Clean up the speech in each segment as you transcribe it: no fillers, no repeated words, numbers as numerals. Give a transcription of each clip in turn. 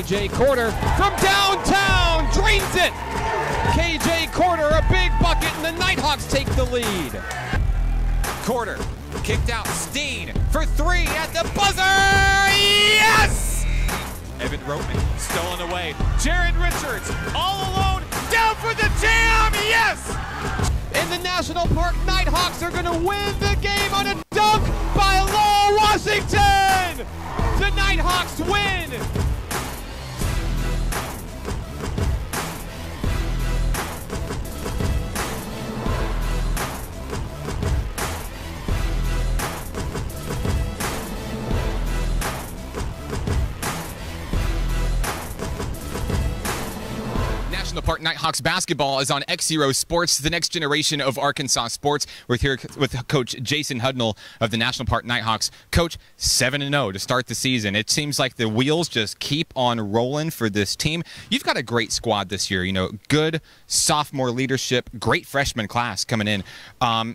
KJ Corder from downtown drains it. KJ Corder, a big bucket, and the Nighthawks take the lead. Corder kicked out. Steen for three at the buzzer. Yes! Evan Roteman stolen away. Jared Richards all alone down for the jam. Yes! In the National Park, Nighthawks are going to win the game on a dunk by Lowell Washington. The Nighthawks win. National Park Nighthawks basketball is on XZero Sports, the next generation of Arkansas sports. We're here with Coach Jason Hudnall of the National Park Nighthawks. Coach, 7-0 to start the season. It seems like the wheels just keep on rolling for this team. You've got a great squad this year. You know, good sophomore leadership, great freshman class coming in.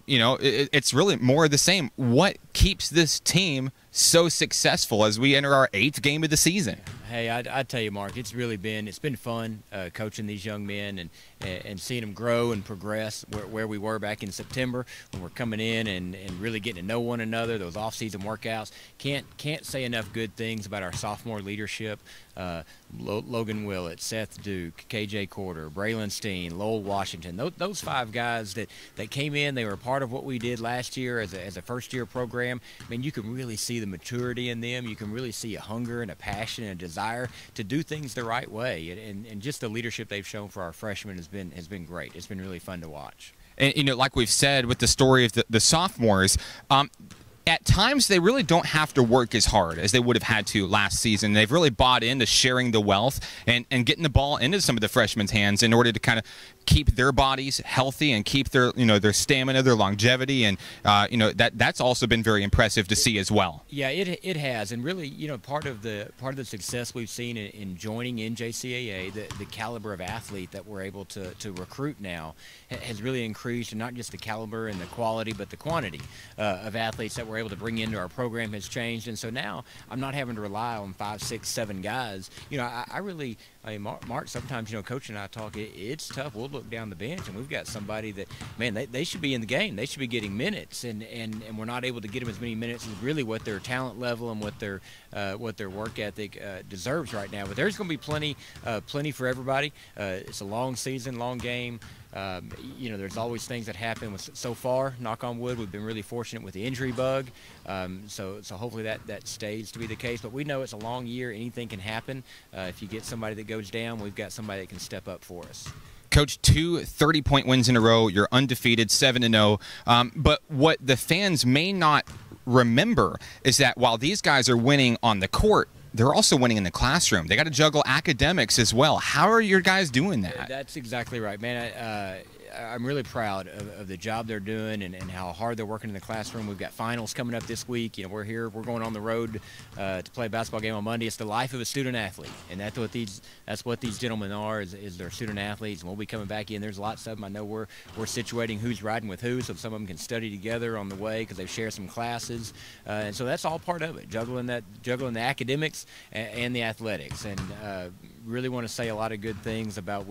You know, it's really more of the same. What keeps this team so successful as we enter our 8th game of the season? Hey, I tell you, Mark, it's been fun coaching these young men and seeing them grow and progress where we were back in September when we're coming in and really getting to know one another. Those off-season workouts. Can't say enough good things about our sophomore leadership. Logan Willett, Seth Duke, KJ Corder, Braylon Steen, Lowell Washington. Those 5 guys that came in, they were a part of what we did last year as a first-year program. I mean, you can really see the maturity in them. You can really see a hunger and a passion and a desire to do things the right way. And just the leadership they've shown for our freshmen has been great. It's been really fun to watch. And, you know, like we've said with the story of the sophomores, at times they really don't have to work as hard as they would have had to last season. They've really bought into sharing the wealth and getting the ball into some of the freshmen's hands in order to kind of keep their bodies healthy and keep their, you know, their stamina, their longevity, and you know, that's also been very impressive to see as well. Yeah, it has, and really, you know, part of the success we've seen in joining NJCAA, the caliber of athlete that we're able to recruit now has really increased, and not just the caliber and the quality, but the quantity of athletes that we're able to bring into our program has changed. And so now I'm not having to rely on 5, 6, 7 guys. You know, I mean, Mark, sometimes, you know, Coach and I talk, it's tough. We'll look down the bench and we've got somebody that, man, they should be in the game. They should be getting minutes, and we're not able to get them as many minutes as really what their talent level and what their work ethic deserves right now. But there's going to be plenty for everybody. It's a long season, long game. You know, there's always things that happen. So far, knock on wood, we've been really fortunate with the injury bug. So hopefully that stays to be the case. But we know it's a long year. Anything can happen. If you get somebody that goes down, we've got somebody that can step up for us. Coach, 2 30-point wins in a row. You're undefeated, 7-0. But what the fans may not remember is that while these guys are winning on the court, they're also winning in the classroom. They got to juggle academics as well. How are your guys doing that? That's exactly right, man. I'm really proud of the job they're doing and how hard they're working in the classroom. We've got finals coming up this week. You know, we're going on the road to play a basketball game on Monday. It's the life of a student athlete, and that's what these gentlemen are. Is they're student athletes, and we'll be coming back in. There's lots of them. I know we're situating who's riding with who, so some of them can study together on the way because they share some classes, and so that's all part of it. Juggling the academics and the athletics, and really want to say a lot of good things about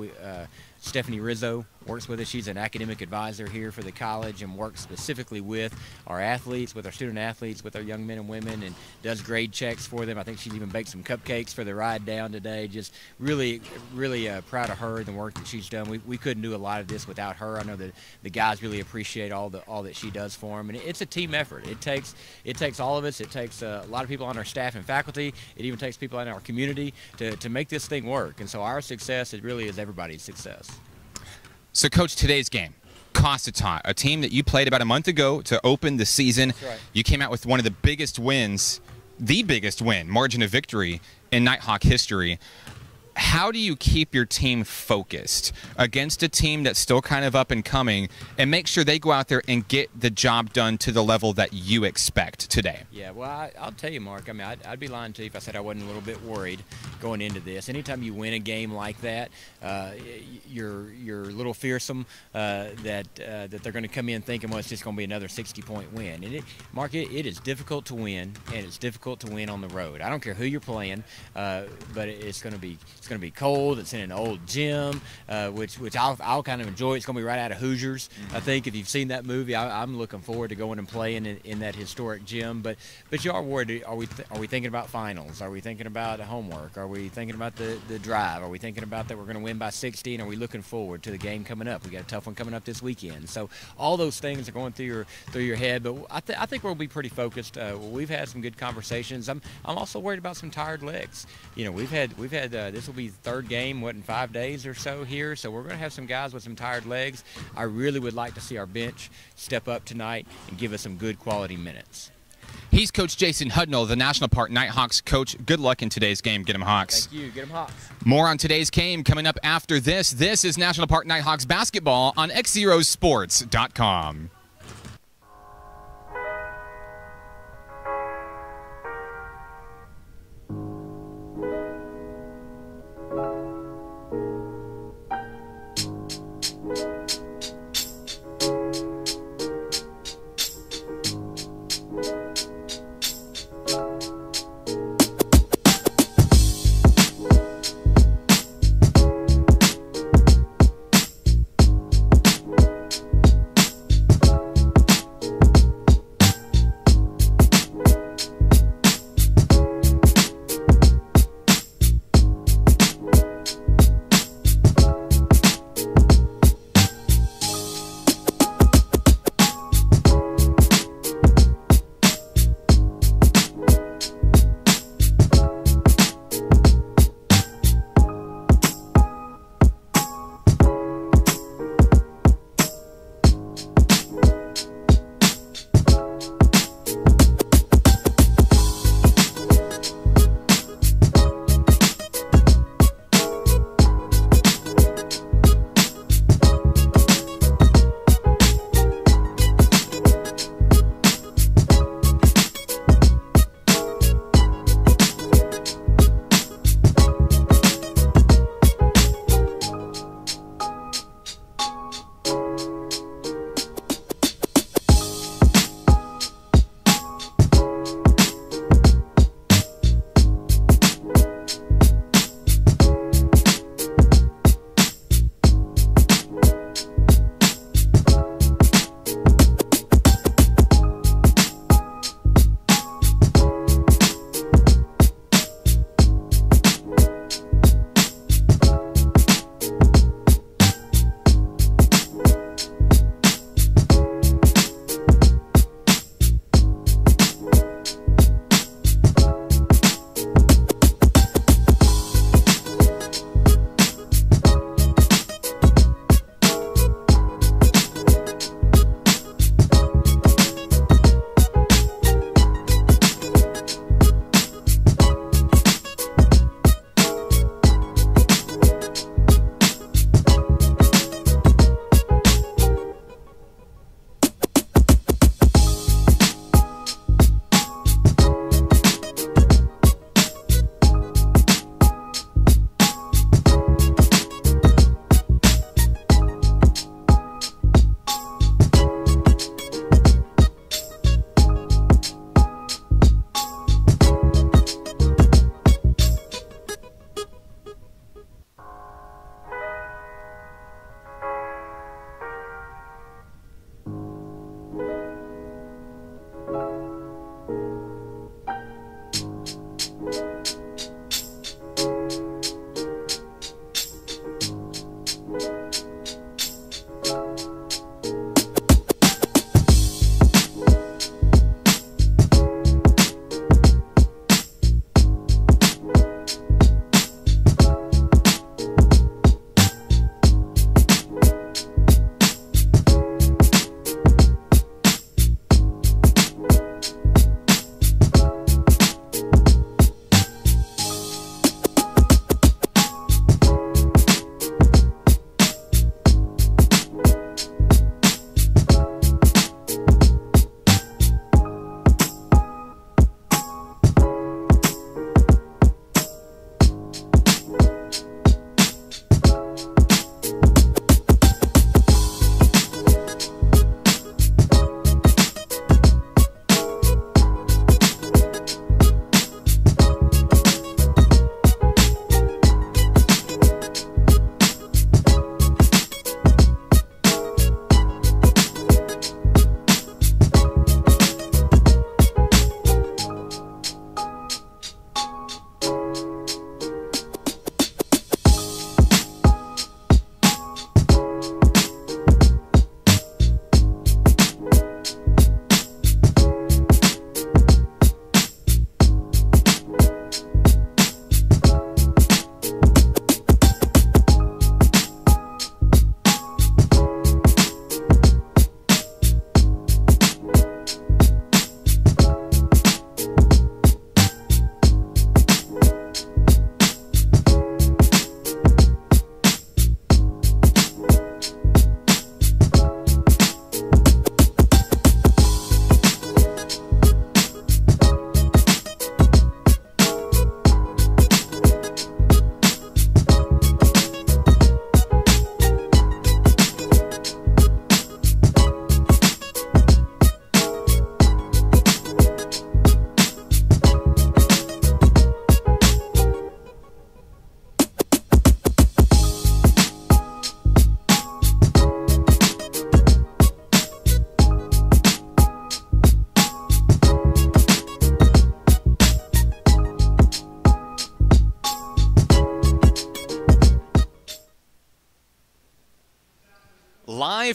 Stephanie Rizzo works with us. She's an academic advisor here for the college and works specifically with our athletes, with our student athletes, with our young men and women, and does grade checks for them. I think she's even baked some cupcakes for the ride down today. Just really, really proud of her and the work that she's done. We couldn't do a lot of this without her. I know that the guys really appreciate all that she does for them, and it's a team effort. It takes all of us. It takes a lot of people on our staff and faculty. It even takes people in our community to make this thing work. And so our success, it really is everybody's success. So, Coach, today's game, Cossatot, a team that you played about a month ago to open the season. That's right. You came out with one of the biggest wins, the biggest win, margin of victory in Nighthawk history. how do you keep your team focused against a team that's still kind of up and coming and make sure they go out there and get the job done to the level that you expect today? Yeah, well, I'll tell you, Mark, I mean, I'd be lying to you if I said I wasn't a little bit worried going into this. Anytime you win a game like that, you're a little fearsome that they're going to come in thinking, well, it's just going to be another 60-point win. And Mark, it is difficult to win, and it's difficult to win on the road. I don't care who you're playing, but it's going to be cold. It's in an old gym, which I'll kind of enjoy. It's going to be right out of Hoosiers. I think if you've seen that movie, I'm looking forward to going and playing in that historic gym. But you are worried. Are we thinking about finals? Are we thinking about homework? Are we thinking about the drive? Are we thinking about that we're going to win by 60? And are we looking forward to the game coming up? We got a tough one coming up this weekend. So all those things are going through your head. But I think we'll be pretty focused. We've had some good conversations. I'm also worried about some tired legs. You know, we've had this will be the third game, in 5 days or so here. So we're going to have some guys with some tired legs. I really would like to see our bench step up tonight and give us some good quality minutes. He's Coach Jason Hudnall, the National Park Nighthawks coach. Good luck in today's game. Get 'em Hawks. Thank you. Get 'em Hawks. More on today's game coming up after this. This is National Park Nighthawks basketball on XZeroSports.com.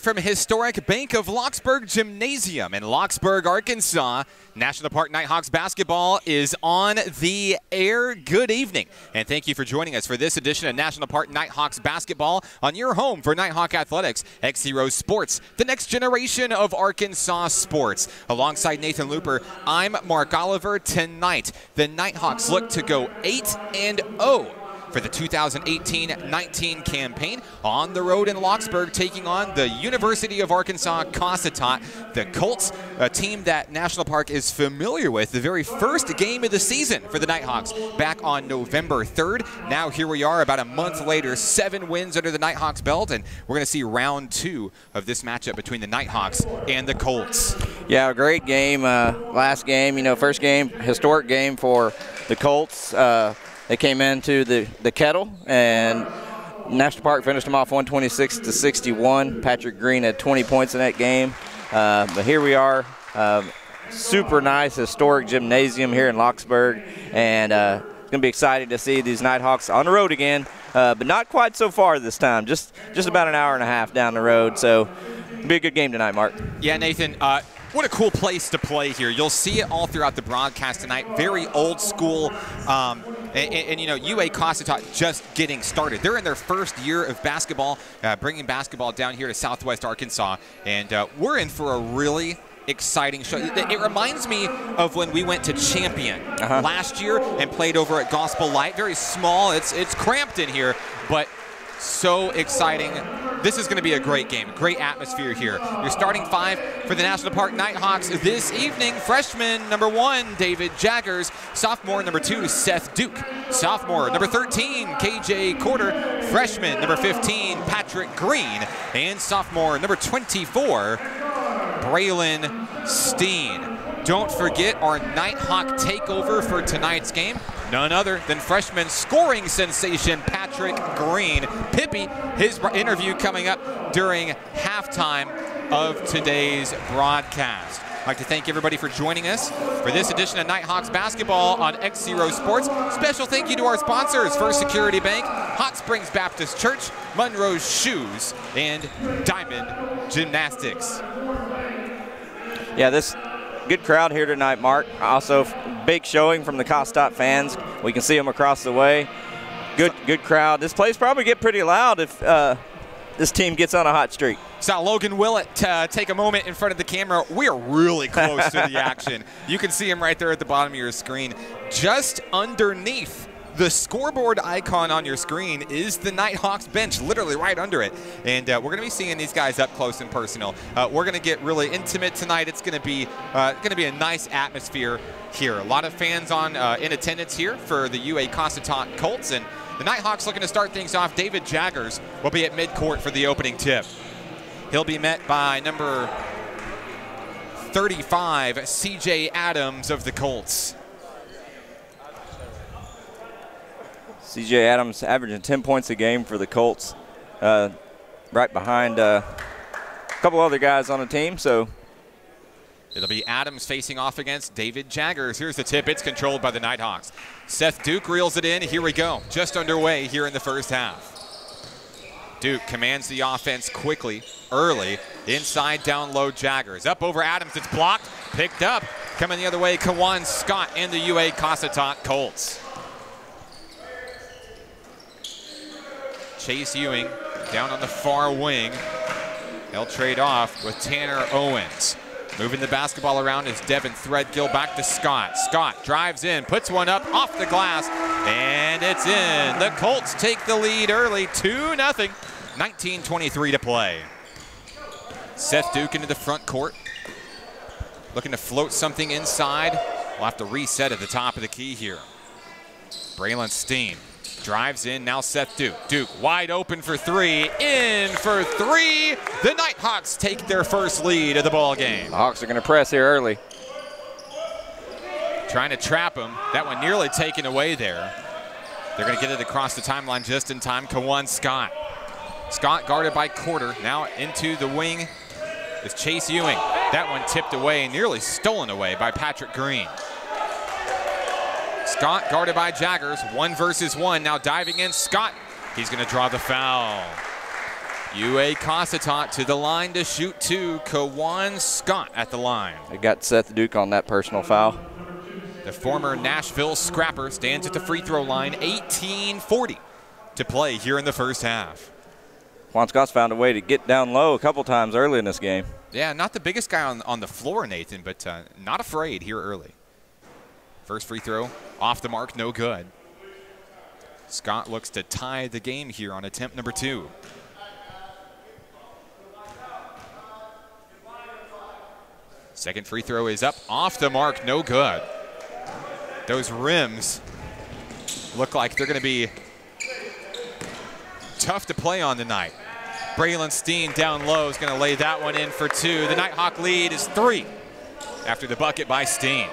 from historic Bank of Lockesburg Gymnasium in Lockesburg, Arkansas. National Park Nighthawks basketball is on the air. Good evening, and thank you for joining us for this edition of National Park Nighthawks basketball on your home for Nighthawk Athletics, XZero Sports, the next generation of Arkansas sports. Alongside Nathan Looper, I'm Mark Oliver. Tonight, the Nighthawks look to go 8-0 for the 2018-19 campaign on the road in Lockesburg, taking on the University of Arkansas Cossatot, the Colts, a team that National Park is familiar with. The very first game of the season for the Nighthawks back on November 3rd. Now here we are about a month later, 7 wins under the Nighthawks belt, and we're going to see round 2 of this matchup between the Nighthawks and the Colts. Yeah, a great game. Last game, first game, historic game for the Colts. They came into the Kettle, and National Park finished them off 126-61. Patrick Green had 20 points in that game. But here we are, super nice historic gymnasium here in Lockesburg, and it's going to be exciting to see these Nighthawks on the road again, but not quite so far this time. Just about an hour and a half down the road. So it'll be a good game tonight, Mark. Yeah, Nathan. What a cool place to play here. You'll see it all throughout the broadcast tonight. Very old school. And UA Cossatot just getting started. They're in their first year of basketball, bringing basketball down here to Southwest Arkansas. And we're in for a really exciting show. It reminds me of when we went to Champion last year and played over at Gospel Light. Very small. It's cramped in here, but so exciting. This is going to be a great game. Great atmosphere here. Your starting 5 for the National Park Nighthawks this evening: freshman number 1, David Jaggers; sophomore number 2, Seth Duke; sophomore number 13, KJ Corder; freshman number 15, Patrick Green; and sophomore number 24, Braylon Steen. Don't forget our Nighthawk takeover for tonight's game. None other than freshman scoring sensation Patrick Green. Pippi, his interview coming up during halftime of today's broadcast. I'd like to thank everybody for joining us for this edition of Nighthawks basketball on XZero Sports. Special thank you to our sponsors: First Security Bank, Hot Springs Baptist Church, Monroe's Shoes, and Diamond Gymnastics. Yeah, this good crowd here tonight, Mark. Also, big showing from the Cossatot fans. We can see them across the way. Good crowd. This place probably get pretty loud if this team gets on a hot streak. Saw Logan Willett take a moment in front of the camera. We are really close to the action. You can see him right there at the bottom of your screen. Just underneath the scoreboard icon on your screen is the Nighthawks bench, literally right under it. And we're going to be seeing these guys up close and personal. We're going to get really intimate tonight. It's going to be a nice atmosphere here. A lot of fans in attendance here for the UA Cossatot Colts. And the Nighthawks looking to start things off. David Jaggers will be at midcourt for the opening tip. He'll be met by number 35, CJ Adams of the Colts. CJ Adams averaging 10 points a game for the Colts, right behind a couple other guys on the team. So it'll be Adams facing off against David Jaggers. Here's the tip. It's controlled by the Nighthawks. Seth Duke reels it in. Here we go. Just underway here in the first half. Duke commands the offense quickly, early, inside, down low, Jaggers. Up over Adams. It's blocked, picked up. Coming the other way, Kawan Scott and the UA Cossatot Colts. Chase Ewing down on the far wing. He'll trade off with Tanner Owens. Moving the basketball around is Devin Threadgill. Back to Scott. Scott drives in, puts one up off the glass, and it's in. The Colts take the lead early, 2-0. 19:23 to play. Seth Duke into the front court. Looking to float something inside. We'll have to reset at the top of the key here. Braylon Steen drives in, now Seth Duke. Duke wide open for 3, in for 3. The Nighthawks take their first lead of the ball game. The Hawks are going to press here early. Trying to trap him. That one nearly taken away there. They're going to get it across the timeline just in time. Kawan Scott. Scott guarded by Corder. Now into the wing is Chase Ewing. That one tipped away, nearly stolen away by Patrick Green. Scott guarded by Jaggers, 1 versus 1. Now diving in, Scott. He's going to draw the foul. UA Cossatot to the line to shoot two. Kawan Scott at the line. They got Seth Duke on that personal foul. The former Nashville Scrapper stands at the free throw line. 18:40 to play here in the first half. Juan Scott's found a way to get down low a couple times early in this game. Yeah, not the biggest guy on the floor, Nathan, but not afraid here early. First free throw off the mark, no good. Scott looks to tie the game here on attempt number 2. Second free throw is up, off the mark, no good. Those rims look like they're going to be tough to play on tonight. Braylon Steen down low is going to lay that one in for 2. The Nighthawk lead is 3 after the bucket by Steen.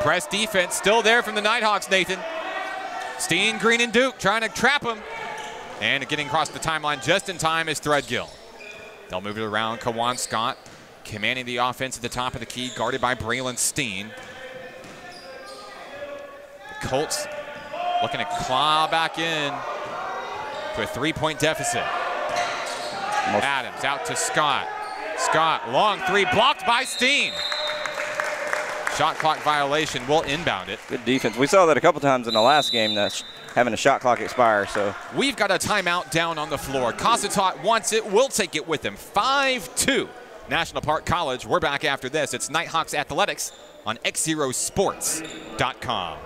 Press defense still there from the Nighthawks, Nathan. Steen, Green, and Duke trying to trap him. And getting across the timeline just in time is Threadgill. They'll move it around. Kawan Scott commanding the offense at the top of the key, guarded by Braylon Steen. The Colts looking to claw back in to a 3-point deficit. Adams out to Scott. Scott, long three, blocked by Steen. Shot clock violation, will inbound it. Good defense. We saw that a couple times in the last game, that's having a shot clock expire. So we've got a timeout down on the floor. Cossatot wants it, will take it with him. 5-2, National Park College. We're back after this. It's Nighthawks Athletics on XZeroSports.com.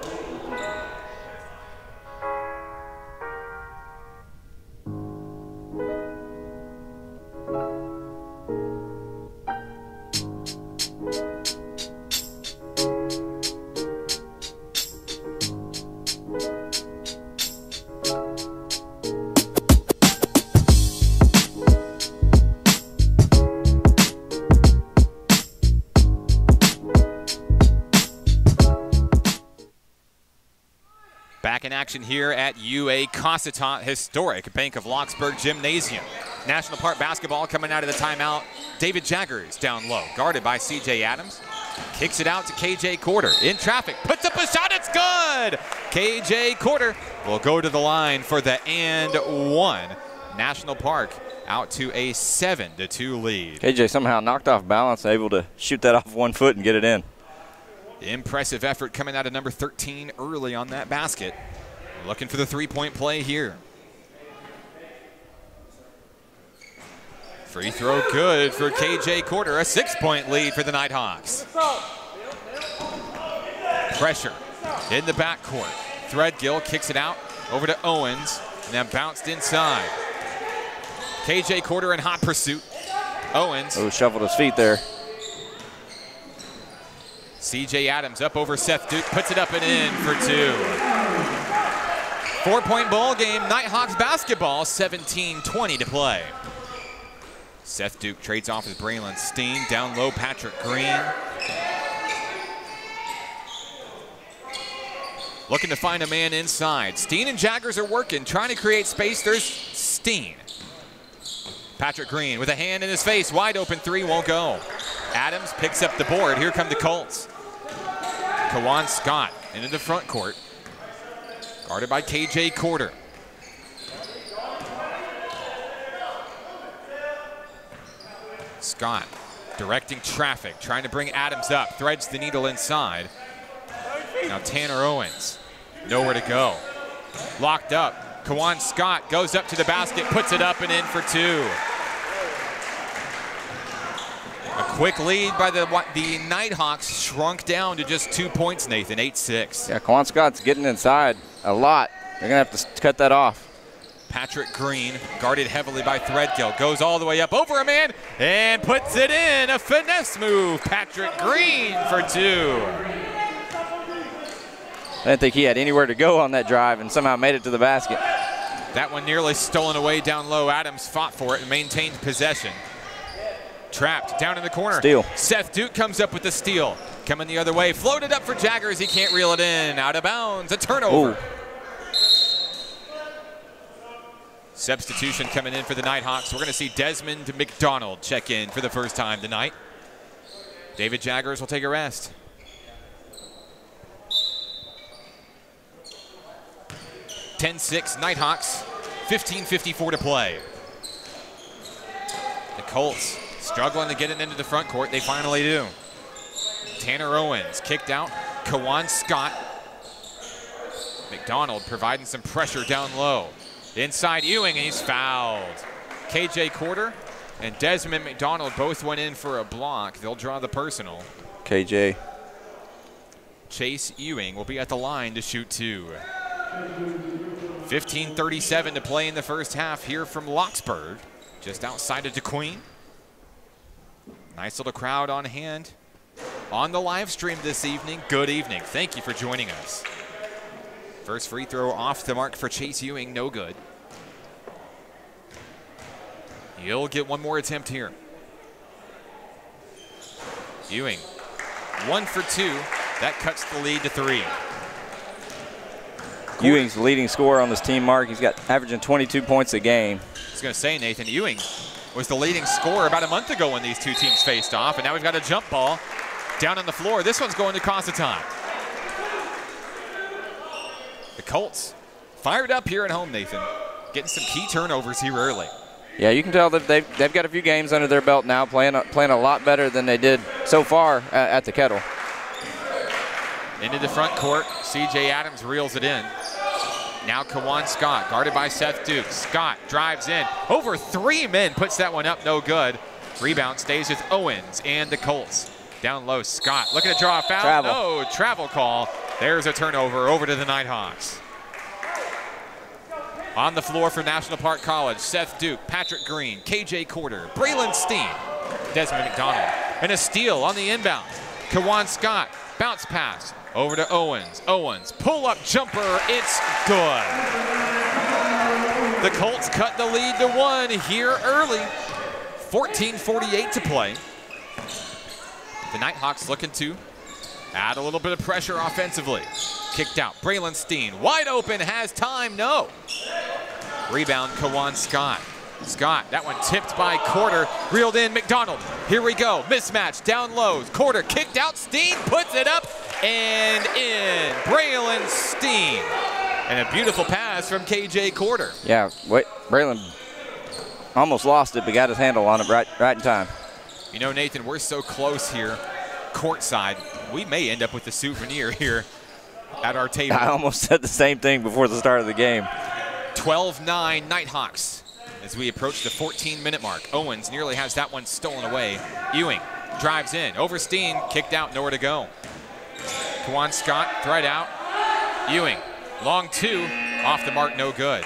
Back in action here at UA Cossatot historic Bank of Lockesburg Gymnasium. National Park basketball coming out of the timeout. David Jaggers down low, guarded by CJ Adams. Kicks it out to KJ Quarter. In traffic, puts up a shot, it's good! KJ Quarter will go to the line for the and one. National Park out to a 7-2 lead. KJ somehow knocked off balance, able to shoot that off 1 foot and get it in. Impressive effort coming out of number 13 early on that basket. Looking for the three-point play here. Free throw good for KJ Quarter. A 6-point lead for the Nighthawks. Pressure in the backcourt. Threadgill kicks it out over to Owens and then bounced inside. KJ Quarter in hot pursuit. Owens. Oh, shuffled his feet there. CJ Adams up over Seth Duke, puts it up and in for 2. 4-point ball game, Nighthawks basketball, 17:20 to play. Seth Duke trades off with Braylon Steen, down low Patrick Green. Looking to find a man inside. Steen and Jaggers are working, trying to create space. There's Steen. Patrick Green with a hand in his face, wide open three, won't go. Adams picks up the board. Here come the Colts. Kawan Scott into the front court, guarded by KJ Quarter. Scott directing traffic, trying to bring Adams up, threads the needle inside. Now Tanner Owens, nowhere to go. Locked up, Kawan Scott goes up to the basket, puts it up and in for 2. A quick lead by the Nighthawks, shrunk down to just 2 points, Nathan, 8-6. Yeah, Kawan Scott's getting inside a lot. They're going to have to cut that off. Patrick Green, guarded heavily by Threadgill, goes all the way up over a man and puts it in. A finesse move, Patrick Green for 2. I didn't think he had anywhere to go on that drive and somehow made it to the basket. That one nearly stolen away down low. Adams fought for it and maintained possession. Trapped down in the corner. Steal. Seth Duke comes up with the steal. Coming the other way, floated up for Jaggers. He can't reel it in. Out of bounds, a turnover. Ooh. Substitution coming in for the Nighthawks. We're going to see Desmond McDonald check in for the first time tonight. David Jaggers will take a rest. (10-6) Nighthawks, 15:54 to play. Colts struggling to get it into the front court. They finally do. Tanner Owens kicked out. Kawan Scott. McDonald providing some pressure down low. Inside Ewing, and he's fouled. KJ Quarter and Desmond McDonald both went in for a block. They'll draw the personal. KJ. Chase Ewing will be at the line to shoot 2. 15:37 to play in the first half here from Lockesburg, just outside of DeQueen. Nice little crowd on hand on the live stream this evening. Good evening. Thank you for joining us. First free throw off the mark for Chase Ewing, no good. He'll get one more attempt here. Ewing, 1 for 2. That cuts the lead to 3. Ewing's the leading scorer on this team, Mark. He's got averaging 22 points a game. I was going to say, Nathan, Ewing was the leading scorer about a month ago when these two teams faced off, and now we've got a jump ball down on the floor. This one's going to Cossatot. The Colts fired up here at home, Nathan. Getting some key turnovers here early. Yeah, you can tell that they've got a few games under their belt now, playing a lot better than they did so far at the Kettle. Into the front court, C.J. Adams reels it in. Now Kawan Scott, guarded by Seth Duke. Scott drives in. Over 3 men, puts that one up, no good. Rebound stays with Owens and the Colts. Down low, Scott looking to draw a foul. Travel. No, travel call. There's a turnover over to the Nighthawks. On the floor for National Park College, Seth Duke, Patrick Green, KJ Quarter, Braylon Steen, Desmond McDonald, and a steal on the inbound. Kawan Scott, bounce pass over to Owens. Owens, pull-up jumper, it's good. The Colts cut the lead to 1 here early. 14:48 to play. The Nighthawks looking to add a little bit of pressure offensively. Kicked out, Braylon Steen, wide open, has time, no. Rebound, Kawan Scott. Scott, that one tipped by Quarter, reeled in, McDonald. Here we go, mismatch, down low. Quarter kicked out, Steen puts it up and in. Braylon Steen. And a beautiful pass from KJ Quarter. Yeah, Braylon almost lost it, but got his handle on it right in time. You know, Nathan, we're so close here, courtside. We may end up with the souvenir here at our table. I almost said the same thing before the start of the game. 12-9 Nighthawks as we approach the 14-minute mark. Owens nearly has that one stolen away. Ewing drives in, over Steen, kicked out, nowhere to go. Kawan Scott, thread out. Ewing, long 2, off the mark, no good.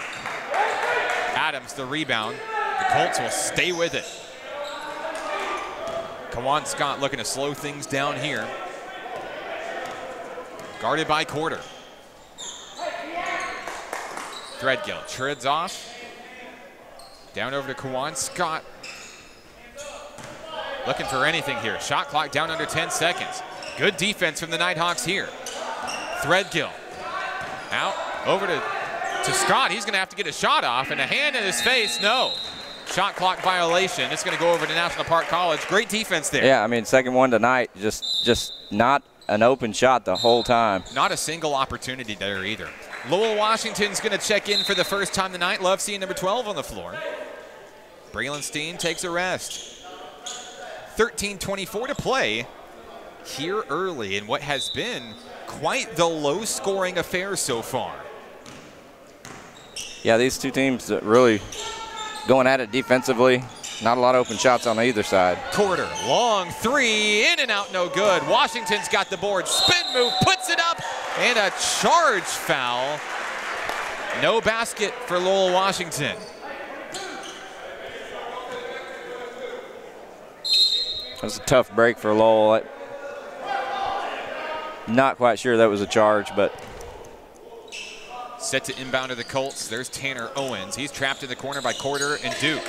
Adams, the rebound. The Colts will stay with it. Kawan Scott looking to slow things down here. Guarded by Quarter. Threadgill treads off. Down over to Kawan Scott. Looking for anything here. Shot clock down under 10 seconds. Good defense from the Nighthawks here. Threadgill. Out over to Scott. He's going to have to get a shot off, and a hand in his face. No. Shot clock violation. It's going to go over to National Park College. Great defense there. Yeah, I mean, second one tonight, just not an open shot the whole time. Not a single opportunity there either. Lowell Washington's going to check in for the first time tonight. Love seeing number 12 on the floor. Braylon Steen takes a rest. 13:24 to play here early in what has been quite the low-scoring affair so far. Yeah, these two teams really going at it defensively. Not a lot of open shots on either side. Quarter, long 3, in and out, no good. Washington's got the board, spin move, puts it up, and a charge foul. No basket for Lowell Washington. That's a tough break for Lowell. Not quite sure that was a charge, but. Set to inbound to the Colts. There's Tanner Owens. He's trapped in the corner by Quarter and Duke.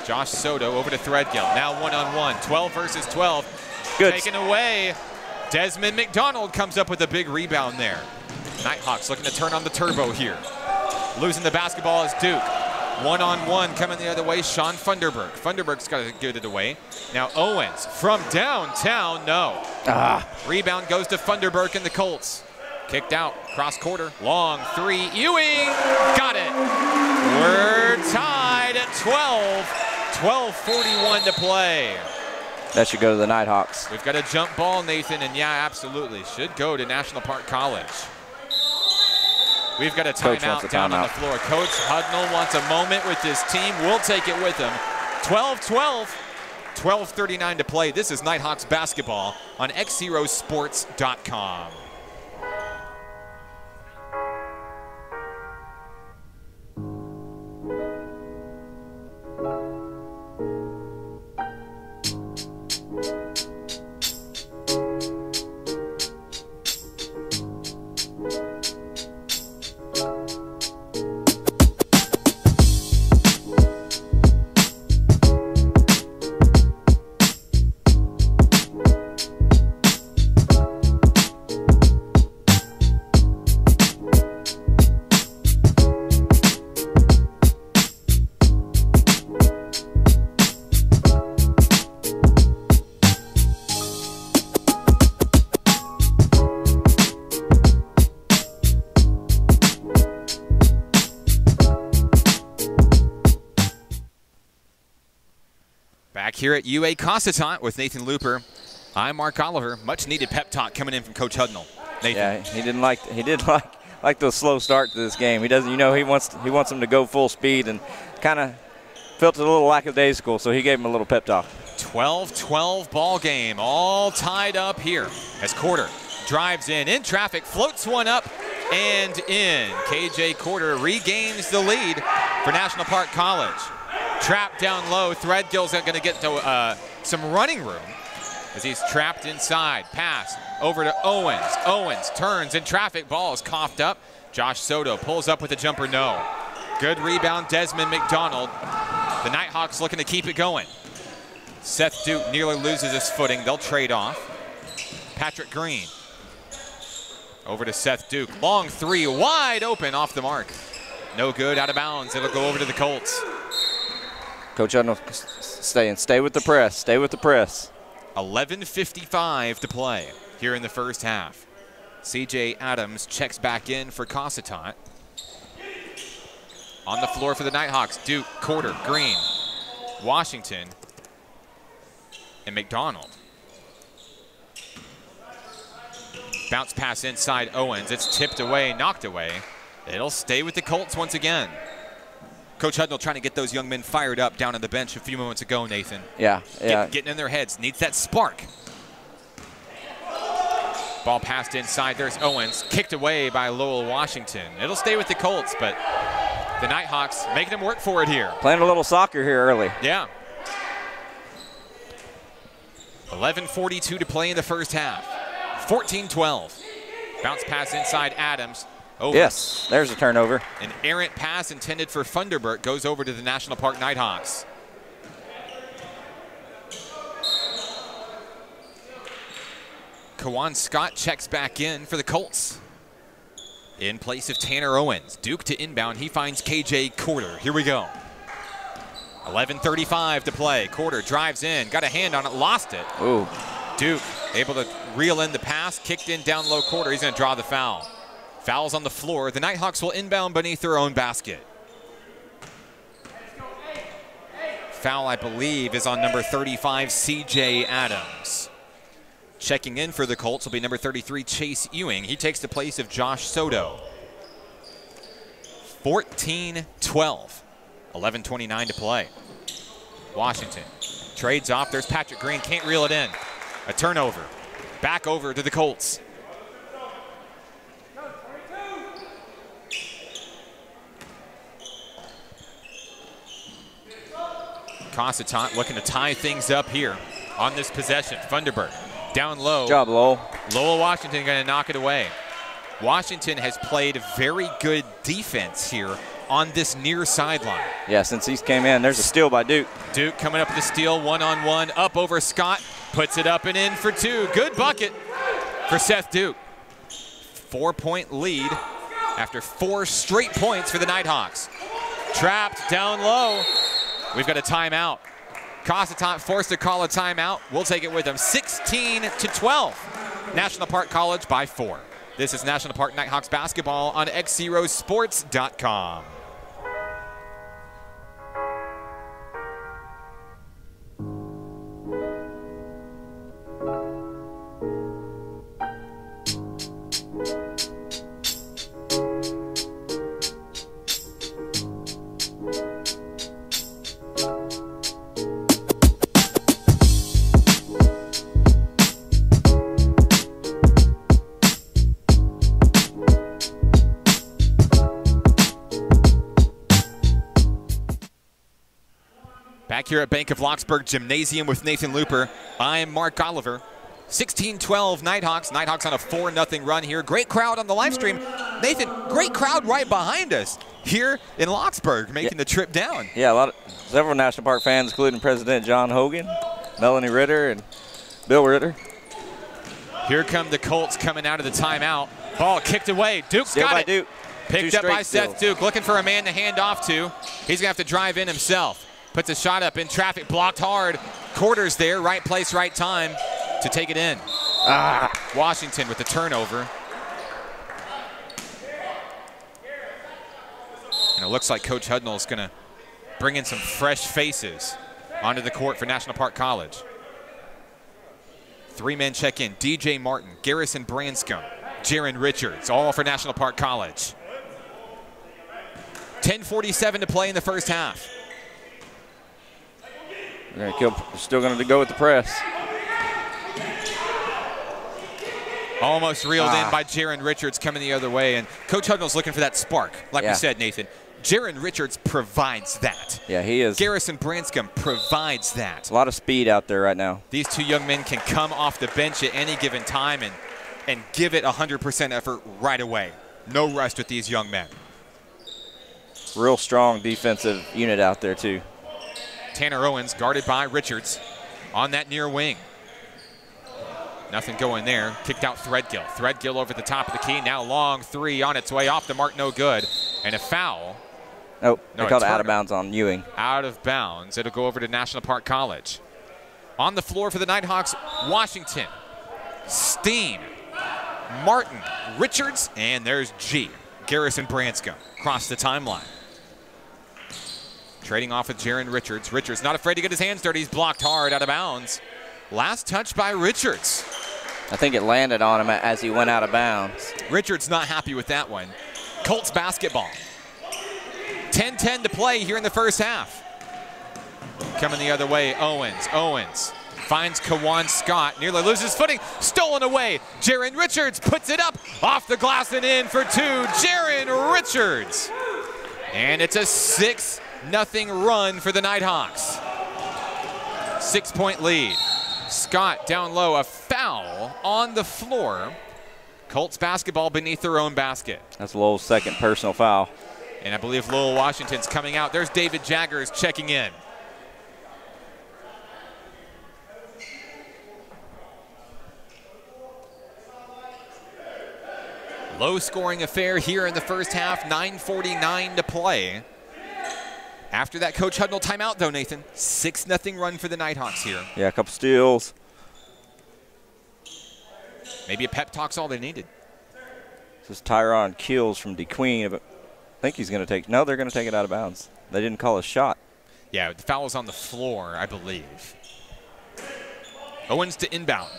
Josh Soto over to Threadgill. Now one-on-one. 12 versus 12. Good. Taken away. Desmond McDonald comes up with a big rebound there. Nighthawks looking to turn on the turbo here. Losing the basketball is Duke. One-on-one coming the other way, Sean Funderburg. Funderburg's got to get it away. Now Owens from downtown, no. Rebound goes to Funderburg and the Colts. Kicked out, cross quarter, long 3, Ewing, got it. We're tied at 12. 12:41 to play. That should go to the Nighthawks. We've got a jump ball, Nathan, and yeah, absolutely. Should go to National Park College. We've got a timeout down on the floor. Coach Hudnall wants a moment with his team. We'll take it with him. 12-12, 12:39 to play. This is Nighthawks basketball on XZeroSports.com. Back here at UA Cossatot with Nathan Looper. I'm Mark Oliver. Much needed pep talk coming in from Coach Hudnall. Nathan. Yeah, he didn't like the slow start to this game. He doesn't, he wants them to go full speed, and kind of felt a little lackadaisical, so he gave him a little pep talk. 12-12 ball game, all tied up here as Quarter drives in traffic, floats one up and in. KJ Quarter regains the lead for National Park College. Trapped down low. Threadgill's going to get to some running room as he's trapped inside. Pass over to Owens. Owens turns in traffic. Ball is coughed up. Josh Soto pulls up with a jumper. No. Good rebound, Desmond McDonald. The Nighthawks looking to keep it going. Seth Duke nearly loses his footing. They'll trade off. Patrick Green. Over to Seth Duke. Long three, wide open, off the mark. No good, out of bounds. It'll go over to the Colts. Coach Hudnall stay with the press. Stay with the press. 11:55 to play here in the first half. CJ Adams checks back in for Cossatot. On the floor for the Nighthawks, Duke, Quarter, Green, Washington, and McDonald. Bounce pass inside Owens. It's tipped away, knocked away. It'll stay with the Colts once again. Coach Hudnall trying to get those young men fired up down on the bench a few moments ago, Nathan. Yeah. Getting in their heads. Needs that spark. Ball passed inside. There's Owens. Kicked away by Lowell Washington. It'll stay with the Colts, but the Nighthawks making them work for it here. Playing a little soccer here early. Yeah. 11:42 to play in the first half. 14-12. Bounce pass inside Adams. Over. Yes, there's a turnover. An errant pass intended for Funderburk goes over to the National Park Nighthawks. Kawan Scott checks back in for the Colts. In place of Tanner Owens. Duke to inbound. He finds KJ Quarter. Here we go. 11:35 to play. Quarter drives in. Got a hand on it. Lost it. Ooh. Duke able to reel in the pass. Kicked in down low. Quarter. He's going to draw the foul. Foul's on the floor. The Nighthawks will inbound beneath their own basket. Foul, I believe, is on number 35, CJ Adams. Checking in for the Colts will be number 33, Chase Ewing. He takes the place of Josh Soto. 14-12. 11:29 to play. Washington trades off. There's Patrick Green. Can't reel it in. A turnover. Back over to the Colts. Cossatot looking to tie things up here on this possession. Funderburk down low. Good job, Lowell. Lowell Washington going to knock it away. Washington has played very good defense here on this near sideline. Yeah, since he's came in, there's a steal by Duke. Duke coming up with the steal, one-on-one, up over Scott, puts it up and in for two. Good bucket for Seth Duke. 4-point lead after 4 straight points for the Nighthawks. Trapped down low. We've got a timeout. Cossatot forced to call a timeout. We'll take it with them. 16-12. National Park College by 4. This is National Park Nighthawks basketball on XZeroSports.com. here at Bank of Lockesburg Gymnasium with Nathan Looper. I'm Mark Oliver. 16-12 Nighthawks. Nighthawks on a 4-0 run here. Great crowd on the live stream. Nathan, great crowd right behind us here in Lockesburg, making the trip down. Yeah, several National Park fans, including President John Hogan, Melanie Ritter, and Bill Ritter. Here come the Colts coming out of the timeout. Ball kicked away. Duke's got it. Duke. Picked up by Seth Duke, looking for a man to hand off to. He's going to have to drive in himself. Puts a shot up in traffic, blocked hard. Quarters there, right place, right time to take it in. Washington with the turnover. And it looks like Coach Hudnall is going to bring in some fresh faces onto the court for National Park College. Three-man check-in, DJ Martin, Garrison Branscombe, Jaron Richards, all for National Park College. 10:47 to play in the first half. Still going to go with the press. Almost reeled in by Jaron Richards coming the other way. And Coach Hudnall's looking for that spark. Like we said, Nathan, Jaron Richards provides that. Yeah, he is. Garrison Branscombe provides that. A lot of speed out there right now. These two young men can come off the bench at any given time and give it 100% effort right away. No rest with these young men. Real strong defensive unit out there, too. Tanner Owens guarded by Richards on that near wing. Nothing going there. Kicked out Threadgill. Threadgill over the top of the key. Now long three on its way off the mark, no good. And a foul. Nope, they called it out of bounds on Ewing. Out of bounds. It'll go over to National Park College. On the floor for the Nighthawks, Washington, Steen, Martin, Richards, and there's G. Garrison Branscombe across the timeline. Trading off with Jaron Richards. Richards not afraid to get his hands dirty. He's blocked hard out of bounds. Last touch by Richards. I think it landed on him as he went out of bounds. Richards not happy with that one. Colts basketball. 10-10 to play here in the first half. Coming the other way, Owens finds Kawan Scott. Nearly loses footing. Stolen away. Jaron Richards puts it up. Off the glass and in for two. Jaron Richards. And it's a 6-0 run for the Nighthawks. 6-point lead. Scott down low, a foul on the floor. Colts basketball beneath their own basket. That's Lowell's second personal foul. And I believe Lowell Washington's coming out. There's David Jaggers checking in. Low-scoring affair here in the first half, 9:49 to play. After that Coach Hudnall timeout, though, Nathan, 6-0 run for the Nighthawks here. Yeah, a couple steals. Maybe a pep talk's all they needed. This is Tyron Keels from DeQueen. I think he's going to take – no, they're going to take it out of bounds. They didn't call a shot. Yeah, the foul was on the floor, I believe. Owens to inbound.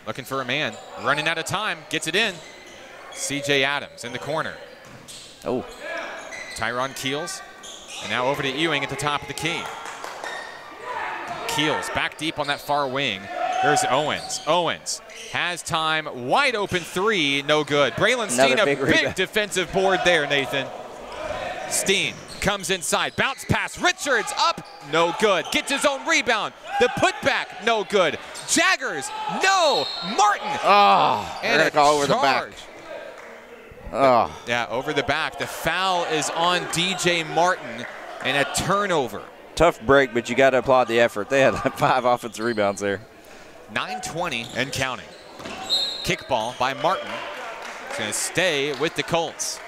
Looking for a man. Running out of time. Gets it in. C.J. Adams in the corner. Oh. Tyron Keels. And now over to Ewing at the top of the key. Keels back deep on that far wing. There's Owens. Owens has time. Wide open three. No good. Braylon Steen, a big defensive board there, Nathan. Steen comes inside. Bounce pass. Richards up. No good. Gets his own rebound. The putback. No good. Jaggers. No. Martin. Oh, and a call over the back. Oh. Yeah, over the back. The foul is on DJ Martin and a turnover. Tough break, but you got to applaud the effort. They had 5 offensive rebounds there. 9:20 and counting. Kickball by Martin. It's going to stay with the Colts.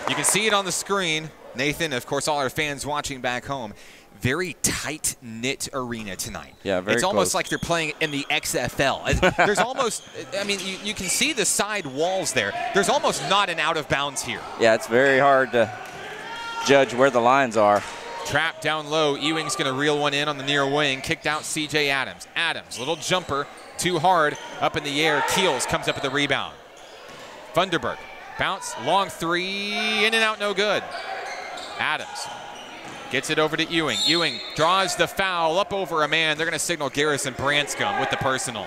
You can see it on the screen. Nathan, of course, all our fans watching back home. Very tight-knit arena tonight. Yeah, very It's close. almost like they're playing in the XFL. There's almost, I mean, you can see the side walls there. There's almost not an out of bounds here. Yeah, it's very hard to judge where the lines are. Trap down low. Ewing's going to reel one in on the near wing. Kicked out C.J. Adams. Adams, little jumper, too hard, up in the air. Keels comes up with the rebound. Funderburg, bounce, long three, in and out, no good. Adams gets it over to Ewing. Ewing draws the foul up over a man. They're going to signal Garrison Branscombe with the personal.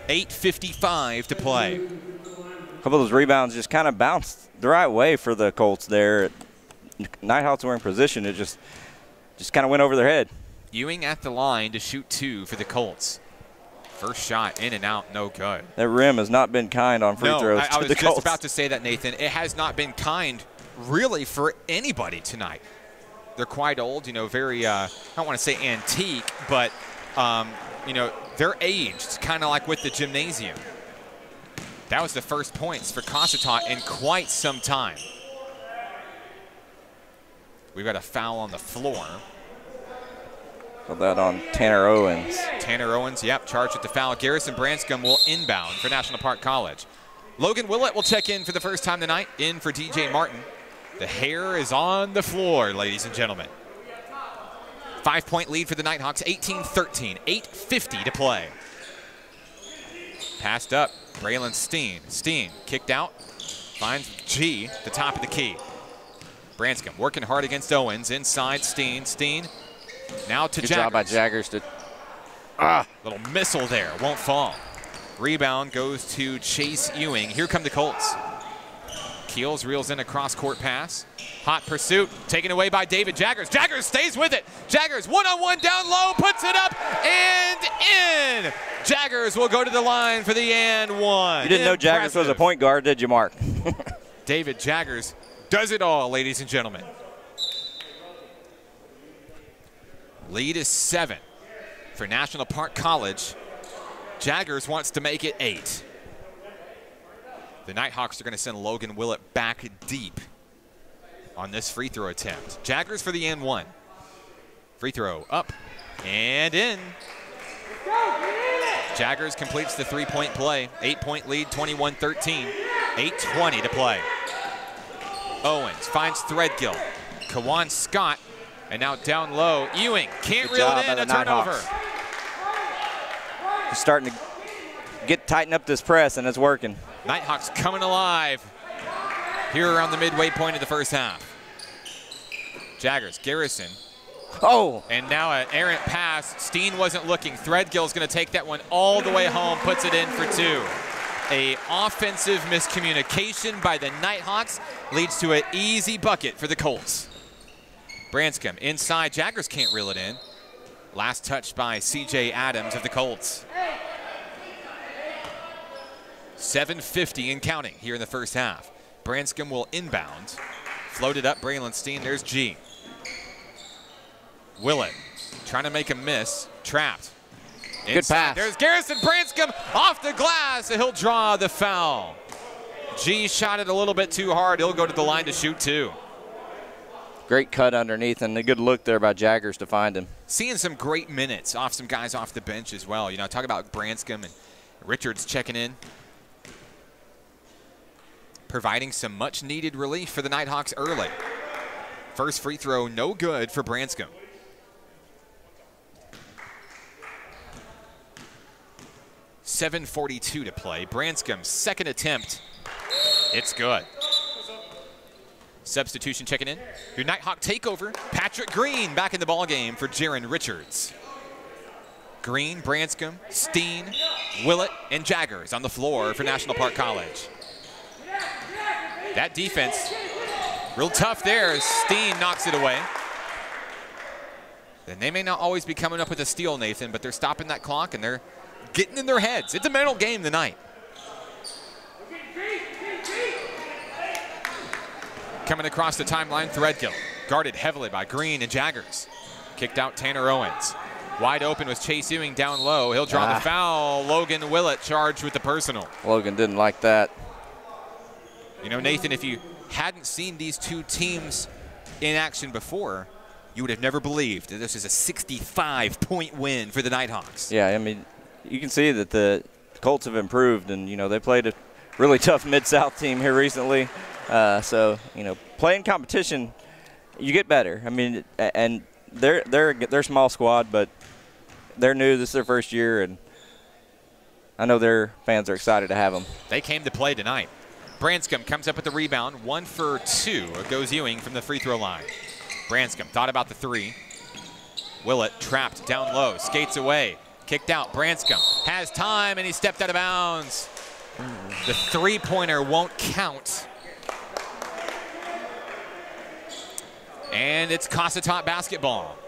8:55 to play. A couple of those rebounds just kind of bounced the right way for the Colts there. Nighthawks were in position, it just kind of went over their head. Ewing at the line to shoot 2 for the Colts. First shot in and out, no good. That rim has not been kind on free throws I was to the just Colts. about to say that, Nathan. It has not been kind, really, for anybody tonight. They're quite old, very, I don't want to say antique, but, they're aged, kind of like with the gymnasium. That was the first points for Cossatot in quite some time. We've got a foul on the floor. Put that on Tanner Owens. Tanner Owens, yep, charged with the foul. Garrison Branscombe will inbound for National Park College. Logan Willett will check in for the first time tonight, in for DJ Martin. The hair is on the floor, ladies and gentlemen. 5-point lead for the Nighthawks, 18-13, 8:50 to play. Passed up, Braylon Steen. Steen kicked out, finds G, the top of the key. Branscombe working hard against Owens, inside Steen. Steen now to Good Jaggers. job by Jaggers to Little missile there, won't fall. Rebound goes to Chase Ewing. Here come the Colts. Keels reels in a cross-court pass. Hot pursuit, taken away by David Jaggers. Jaggers stays with it. Jaggers one-on-one down low, puts it up and in. Jaggers will go to the line for the and one. You didn't know Jaggers was a point guard, did you, Mark? David Jaggers does it all, ladies and gentlemen. Lead is 7 for National Park College. Jaggers wants to make it 8. The Nighthawks are going to send Logan Willett back deep on this free throw attempt. Jaggers for the and one. Free throw up and in. Jaggers completes the 3-point play. 8-point lead, 21-13. 8:20 to play. Owens finds Threadgill. Kawan Scott, and now down low. Ewing can't reel it in, a turnover. He's starting to tighten up this press, and it's working. Nighthawks coming alive here around the midway point of the first half. Jaggers, Garrison. Oh! And now an errant pass. Steen wasn't looking. Threadgill's going to take that one all the way home, puts it in for 2. A offensive miscommunication by the Nighthawks leads to an easy bucket for the Colts. Branscombe inside. Jaggers can't reel it in. Last touch by C.J. Adams of the Colts. 7:50 and counting here in the first half. Branscombe will inbound. Floated up, Braylon Steen. There's G. Willett trying to make a miss. Trapped. Good Inside. pass. There's Garrison Branscombe off the glass, and he'll draw the foul. G shot it a little bit too hard. He'll go to the line to shoot 2. Great cut underneath, and a good look there by Jaggers to find him. Seeing some great minutes off some guys off the bench as well. Talk about Branscombe and Richards checking in. Providing some much-needed relief for the Nighthawks early. First free throw, no good for Branscombe. .7:42 to play. Branscombe's second attempt. It's good. Substitution checking in. Your Nighthawk takeover. Patrick Green back in the ballgame for Jaron Richards. Green, Branscombe, Steen, Willett, and Jaggers on the floor for National Park College. That defense, real tough there as Steen knocks it away. And they may not always be coming up with a steal, Nathan, but they're stopping that clock and they're getting in their heads. It's a mental game tonight. Coming across the timeline, Threadgill, guarded heavily by Green and Jaggers. Kicked out Tanner Owens. Wide open was Chase Ewing down low. He'll draw the foul. Logan Willett charged with the personal. Logan didn't like that. Nathan, if you hadn't seen these two teams in action before, you would have never believed that this is a 65-point win for the Nighthawks. Yeah, I mean, you can see that the Colts have improved, and, they played a really tough Mid-South team here recently. So, playing competition, you get better. I mean, and they're a small squad, but they're new. This is their first year, and I know their fans are excited to have them. They came to play tonight. Branscombe comes up with the rebound. 1 for 2 goes Ewing from the free throw line. Branscombe thought about the 3. Willett trapped down low, skates away, kicked out. Branscombe has time, and he stepped out of bounds. The 3-pointer won't count. And it's Cossatot basketball.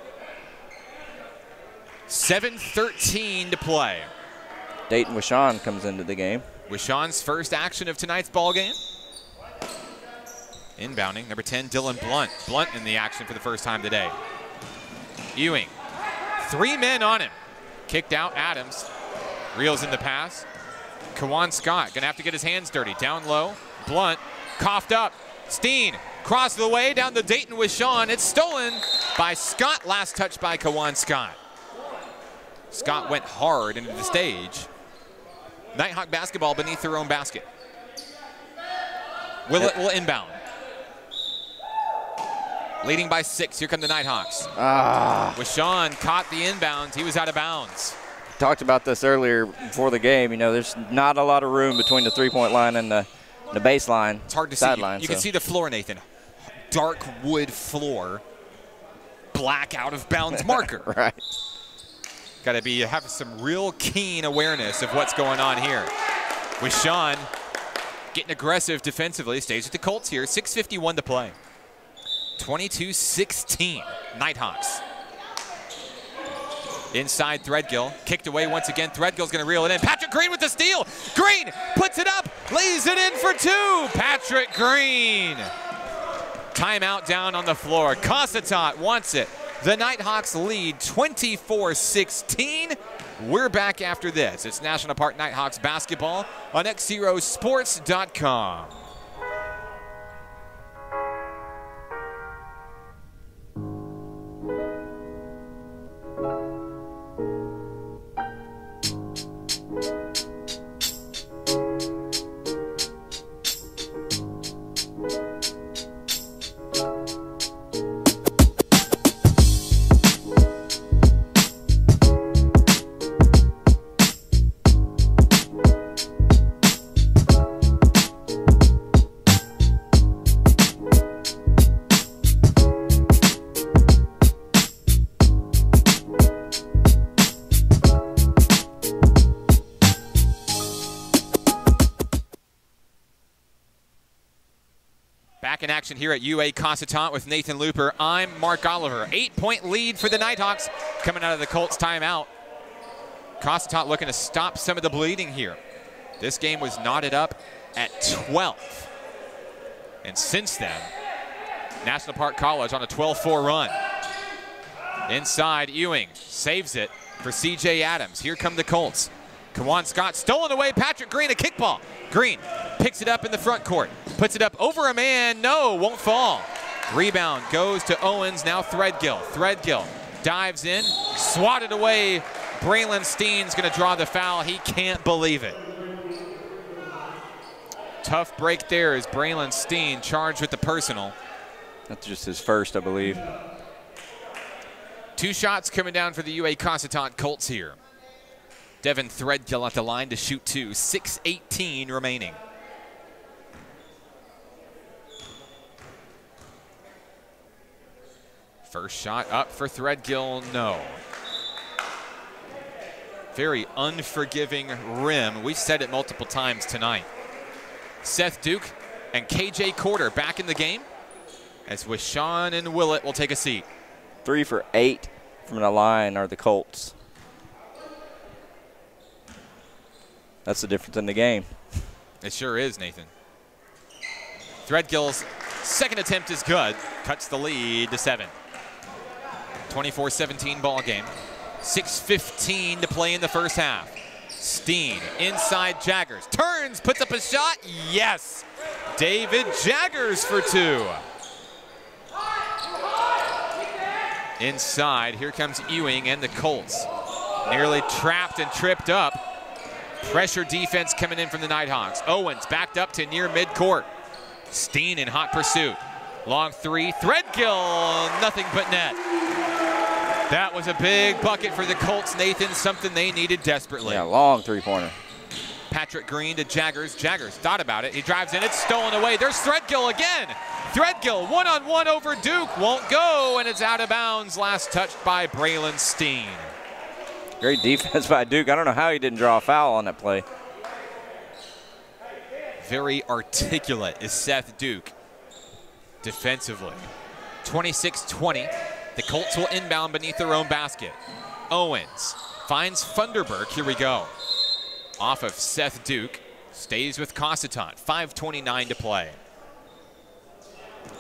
7:13 to play. Dayton Wishon comes into the game. Wishon's first action of tonight's ball game. Inbounding, number 10, Dylan Blunt. Blunt in the action for the first time today. Ewing, 3 men on him. Kicked out, Adams. Reels in the pass. Kawan Scott gonna have to get his hands dirty. Down low, Blunt, coughed up. Steen, cross the way down the Dayton Wishon. It's stolen by Scott, last touch by Kawan Scott. Scott went hard into the stage. Nighthawk basketball beneath their own basket. Willett will inbound. Leading by 6, here come the Nighthawks. Wishon caught the inbound, he was out of bounds. Talked about this earlier before the game. You know, there's not a lot of room between the three-point line and the baseline. It's hard to see. You can see the floor, Nathan. Dark wood floor. Black out of bounds marker. Right. Got to have some real keen awareness of what's going on here. Wishon getting aggressive defensively. Stays with the Colts here. 6:51 to play. 22-16. Nighthawks. Inside Threadgill, kicked away once again. Threadgill's gonna reel it in. Patrick Green with the steal. Green puts it up, lays it in for 2. Patrick Green. Timeout down on the floor. Cossatot wants it. The Nighthawks lead 24-16. We're back after this. It's National Park Nighthawks basketball on XZeroSports.com. Back in action here at UA Cossatot with Nathan Looper. I'm Mark Oliver. 8-point lead for the Nighthawks coming out of the Colts timeout. Cossatot looking to stop some of the bleeding here. This game was knotted up at 12. And since then, National Park College on a 12-4 run. Inside, Ewing saves it for C.J. Adams. Here come the Colts. Kawan Scott stolen away. Patrick Green, a kickball. Green picks it up in the front court. Puts it up over a man. No, won't fall. Rebound goes to Owens. Now Threadgill. Threadgill dives in. Swatted away. Braylon Steen's going to draw the foul. He can't believe it. Tough break there as Braylon Steen charged with the personal. That's just his first, I believe. 2 shots coming down for the UA Cossatot Colts here. Devin Threadgill at the line to shoot 2. 6:18 remaining. First shot up for Threadgill, no. Very unforgiving rim. We've said it multiple times tonight. Seth Duke and KJ Corder back in the game as Wishon and Willett will take a seat. 3 for 8 from the line are the Colts. That's the difference in the game. It sure is, Nathan. Threadgill's second attempt is good. Cuts the lead to 7. 24-17 ball game. 6:15 to play in the first half. Steen inside Jaggers. Turns, puts up a shot. Yes. David Jaggers for 2. Inside, here comes Ewing and the Colts. Nearly trapped and tripped up. Pressure defense coming in from the Nighthawks. Owens backed up to near midcourt. Steen in hot pursuit. Long 3. Threadgill, nothing but net. That was a big bucket for the Colts, Nathan, something they needed desperately. Yeah, long 3-pointer. Patrick Green to Jaggers. Jaggers thought about it. He drives in. It's stolen away. There's Threadgill again. Threadgill one-on-one over Duke. Won't go, and it's out of bounds. Last touched by Braylon Steen. Great defense by Duke. I don't know how he didn't draw a foul on that play. Very articulate is Seth Duke defensively. 26-20. The Colts will inbound beneath their own basket. Owens finds Funderburk. Here we go. Off of Seth Duke. Stays with Cossatot. 5:29 to play.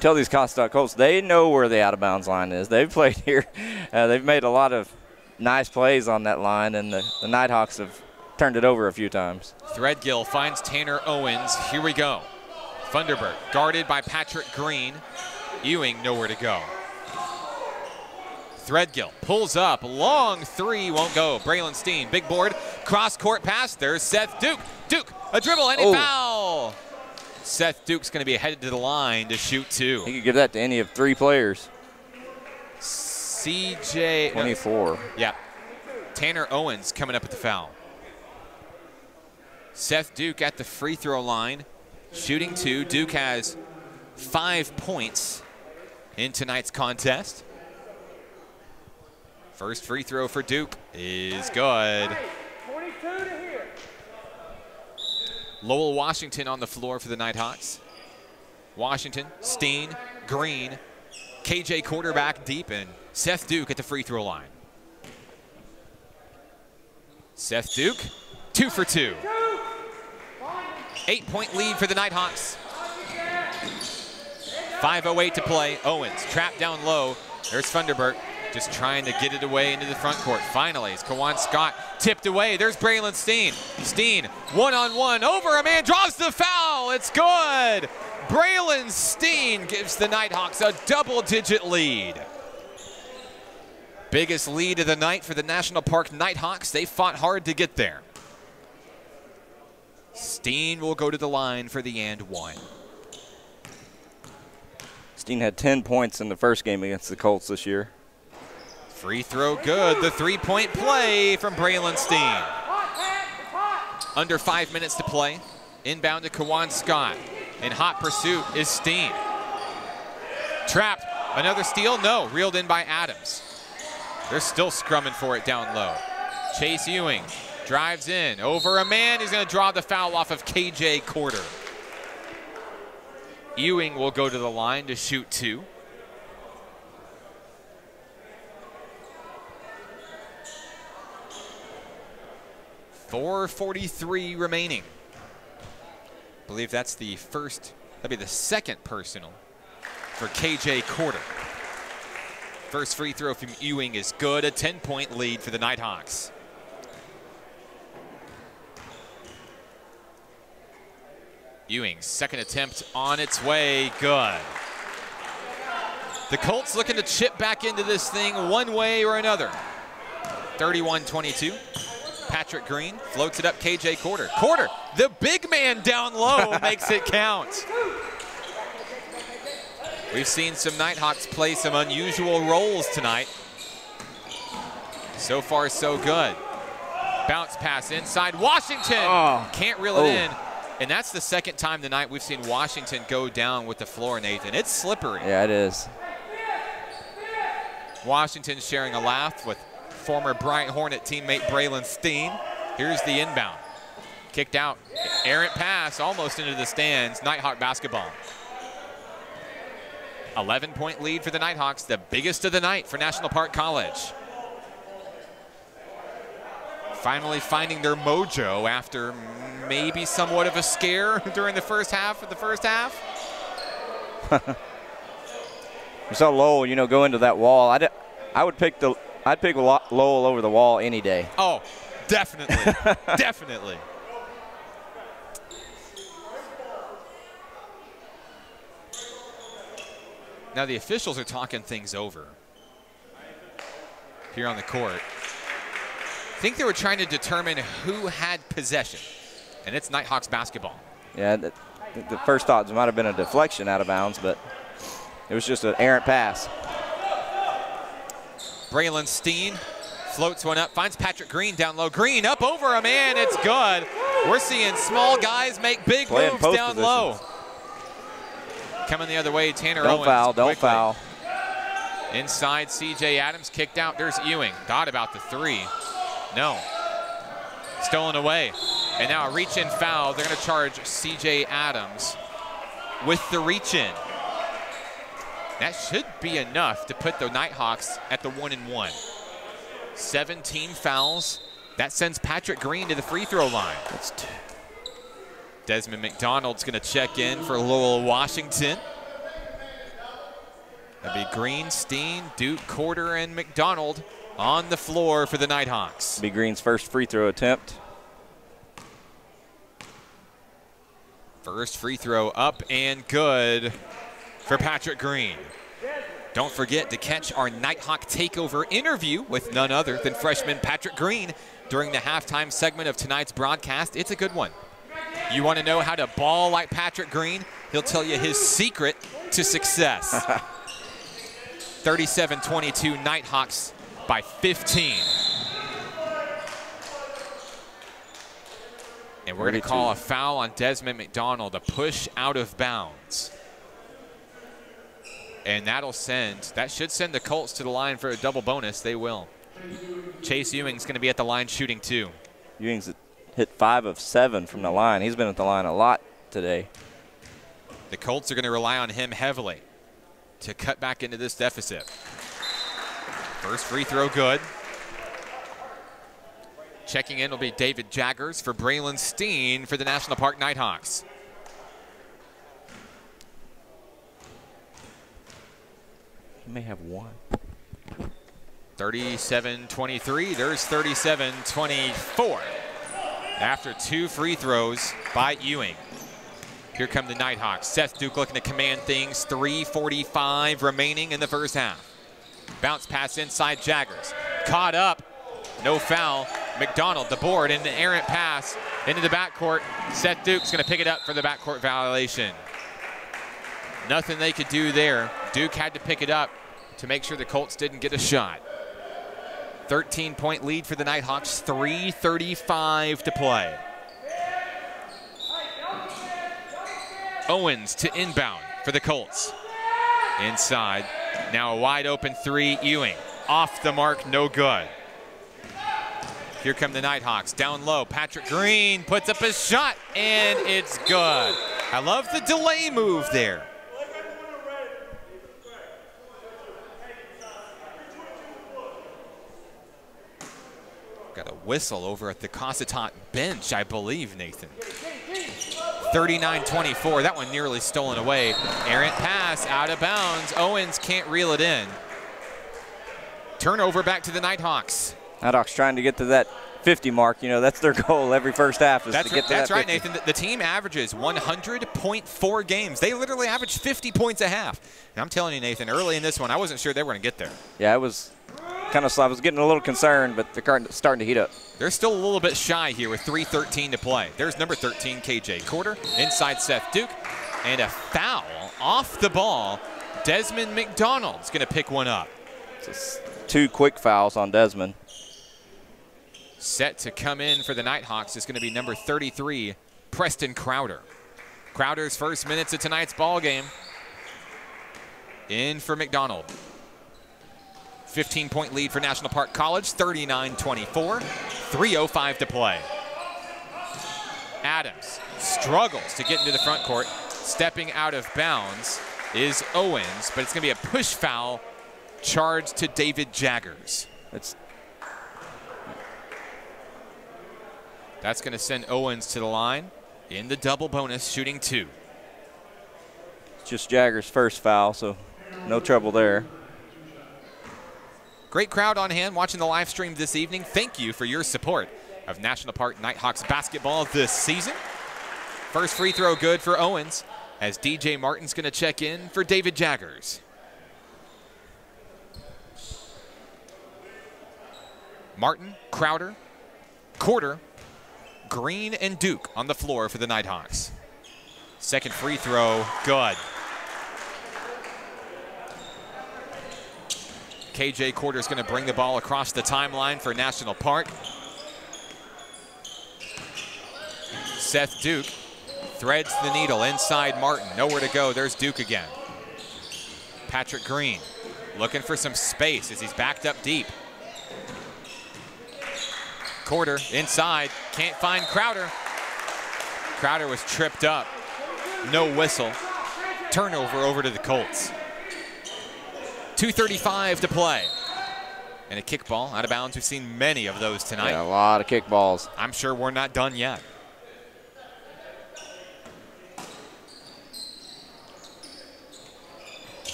Tell these Cossatot Colts, they know where the out-of-bounds line is. They've played here. They've made a lot of nice plays on that line, and the Nighthawks have turned it over a few times. Threadgill finds Tanner Owens. Here we go. Funderburk guarded by Patrick Green. Ewing nowhere to go. Threadgill pulls up. Long three won't go. Braylon Steen, big board. Cross-court pass. There's Seth Duke. Duke, a dribble and a foul. Seth Duke's going to be headed to the line to shoot two. He could give that to any of three players. CJ. 24. Yeah. Tanner Owens coming up with the foul. Seth Duke at the free throw line, shooting two. Duke has 5 points in tonight's contest. First free throw for Duke is good. Lowell Washington on the floor for the Nighthawks. Washington, Steen, Green, KJ quarterback deep, and Seth Duke at the free throw line. Seth Duke, 2 for 2. 8-point lead for the Nighthawks. 5:08 to play. Owens trapped down low. There's Funderburk just trying to get it away into the front court. Finally, it's Kawan Scott tipped away. There's Braylon Steen. Steen, one-on-one, over a man, draws the foul. It's good. Braylon Steen gives the Nighthawks a double-digit lead. Biggest lead of the night for the National Park Nighthawks. They fought hard to get there. Steen will go to the line for the and one. Steen had 10 points in the first game against the Colts this year. Free throw good. The three-point play from Braylon Steen. Under 5 minutes to play. Inbound to Kawan Scott. In hot pursuit is Steen. Trapped. Another steal? No. Reeled in by Adams. They're still scrumming for it down low. Chase Ewing drives in. Over a man. He's going to draw the foul off of KJ Quarter. Ewing will go to the line to shoot two. .443 remaining. I believe that's the first, that'd be the second personal for KJ Quarter. First free throw from Ewing is good. A 10-point lead for the Nighthawks. Ewing's second attempt on its way, good. The Colts looking to chip back into this thing one way or another. 31-22. Patrick Green floats it up KJ Quarter. Quarter, the big man down low, makes it count. We've seen some Nighthawks play some unusual roles tonight. So far, so good. Bounce pass inside. Washington can't reel it in. And that's the second time tonight we've seen Washington go down with the floor, Nathan. It's slippery. Yeah, it is. Washington sharing a laugh with former Bryant Hornet teammate Braylon Steen. Here's the inbound. Kicked out. Errant pass almost into the stands. Nighthawk basketball. 11-point lead for the Nighthawks, the biggest of the night for National Park College. Finally finding their mojo after maybe somewhat of a scare during the first half of the first half. We saw Lowell, you know, go into that wall. I'd pick Lowell over the wall any day. Oh, definitely, definitely. Now the officials are talking things over here on the court. I think they were trying to determine who had possession, and it's Nighthawks basketball. Yeah, the first thought might have been a deflection out of bounds, but it was just an errant pass. Braylon Steen floats one up, finds Patrick Green down low. Green up over a man, it's good. We're seeing small guys make big moves down low. Coming the other way, Tanner Owens. Don't foul. Inside, CJ Adams kicked out. There's Ewing. Thought about the three. No. Stolen away. And now a reach-in foul. They're going to charge CJ Adams with the reach-in. That should be enough to put the Nighthawks at the 1-1. 17 fouls. That sends Patrick Green to the free throw line. Desmond McDonald's going to check in for Lowell Washington. That'll be Green, Steen, Duke, Corder, and McDonald on the floor for the Nighthawks. Be Green's first free throw attempt. First free throw up and good for Patrick Green. Don't forget to catch our Nighthawk Takeover interview with none other than freshman Patrick Green during the halftime segment of tonight's broadcast. It's a good one. You want to know how to ball like Patrick Green? He'll tell you his secret to success. 37-22 Nighthawks by 15. And we're going to call a foul on Desmond McDonald, a push out of bounds. And that should send the Colts to the line for a double bonus. They will. Chase Ewing's going to be at the line shooting 2. Ewing's hit 5 of 7 from the line. He's been at the line a lot today. The Colts are going to rely on him heavily to cut back into this deficit. First free throw good. Checking in will be David Jaggers for Braylon Steen for the National Park Nighthawks. He may have one. 37-23, there's 37-24. After 2 free throws by Ewing. Here come the Nighthawks. Seth Duke looking to command things. 3:45 remaining in the first half. Bounce pass inside Jaggers. Caught up, no foul. McDonald, the board, and an errant pass into the backcourt. Seth Duke's gonna pick it up for the backcourt violation. Nothing they could do there. Duke had to pick it up to make sure the Colts didn't get a shot. 13-point lead for the Nighthawks, 3:35 to play. Owens to inbound for the Colts. Inside, now a wide open 3, Ewing. Off the mark, no good. Here come the Nighthawks, down low. Patrick Green puts up a shot, and it's good. I love the delay move there. Got a whistle over at the Cossatot bench, I believe, Nathan. 39-24, that one nearly stolen away. Errant pass, out of bounds. Owens can't reel it in. Turnover back to the Nighthawks. Nighthawks trying to get to that 50 mark. You know, that's their goal every first half is to get to that 50. That's right, Nathan. The team averages 100.4 games. They literally average 50 points a half. And I'm telling you, Nathan, early in this one, I wasn't sure they were going to get there. Yeah, it was kind of slow. I was getting a little concerned, but they're starting to heat up. They're still a little bit shy here with 3:13 to play. There's number 13, KJ Corder, inside Seth Duke, and a foul off the ball. Desmond McDonald's going to pick one up. Just 2 quick fouls on Desmond. Set to come in for the Nighthawks is going to be number 33, Preston Crowder. Crowder's first minutes of tonight's ball game. In for McDonald. 15-point lead for National Park College, 39-24, 3:05 to play. Adams struggles to get into the front court. Stepping out of bounds is Owens, but it's going to be a push foul charged to David Jaggers. That's going to send Owens to the line in the double bonus, shooting 2. It's just Jaggers' first foul, so no trouble there. Great crowd on hand watching the live stream this evening. Thank you for your support of National Park Nighthawks basketball this season. First free throw good for Owens as DJ Martin's going to check in for David Jaggers. Martin, Crowder, Corder, Green, and Duke on the floor for the Nighthawks. Second free throw, good. KJ Corder's going to bring the ball across the timeline for National Park. Seth Duke threads the needle inside Martin. Nowhere to go. There's Duke again. Patrick Green looking for some space as he's backed up deep. Corder inside. Can't find Crowder. Crowder was tripped up. No whistle. Turnover over to the Colts. 2:35 to play. And a kickball out of bounds. We've seen many of those tonight. Yeah, a lot of kickballs. I'm sure we're not done yet.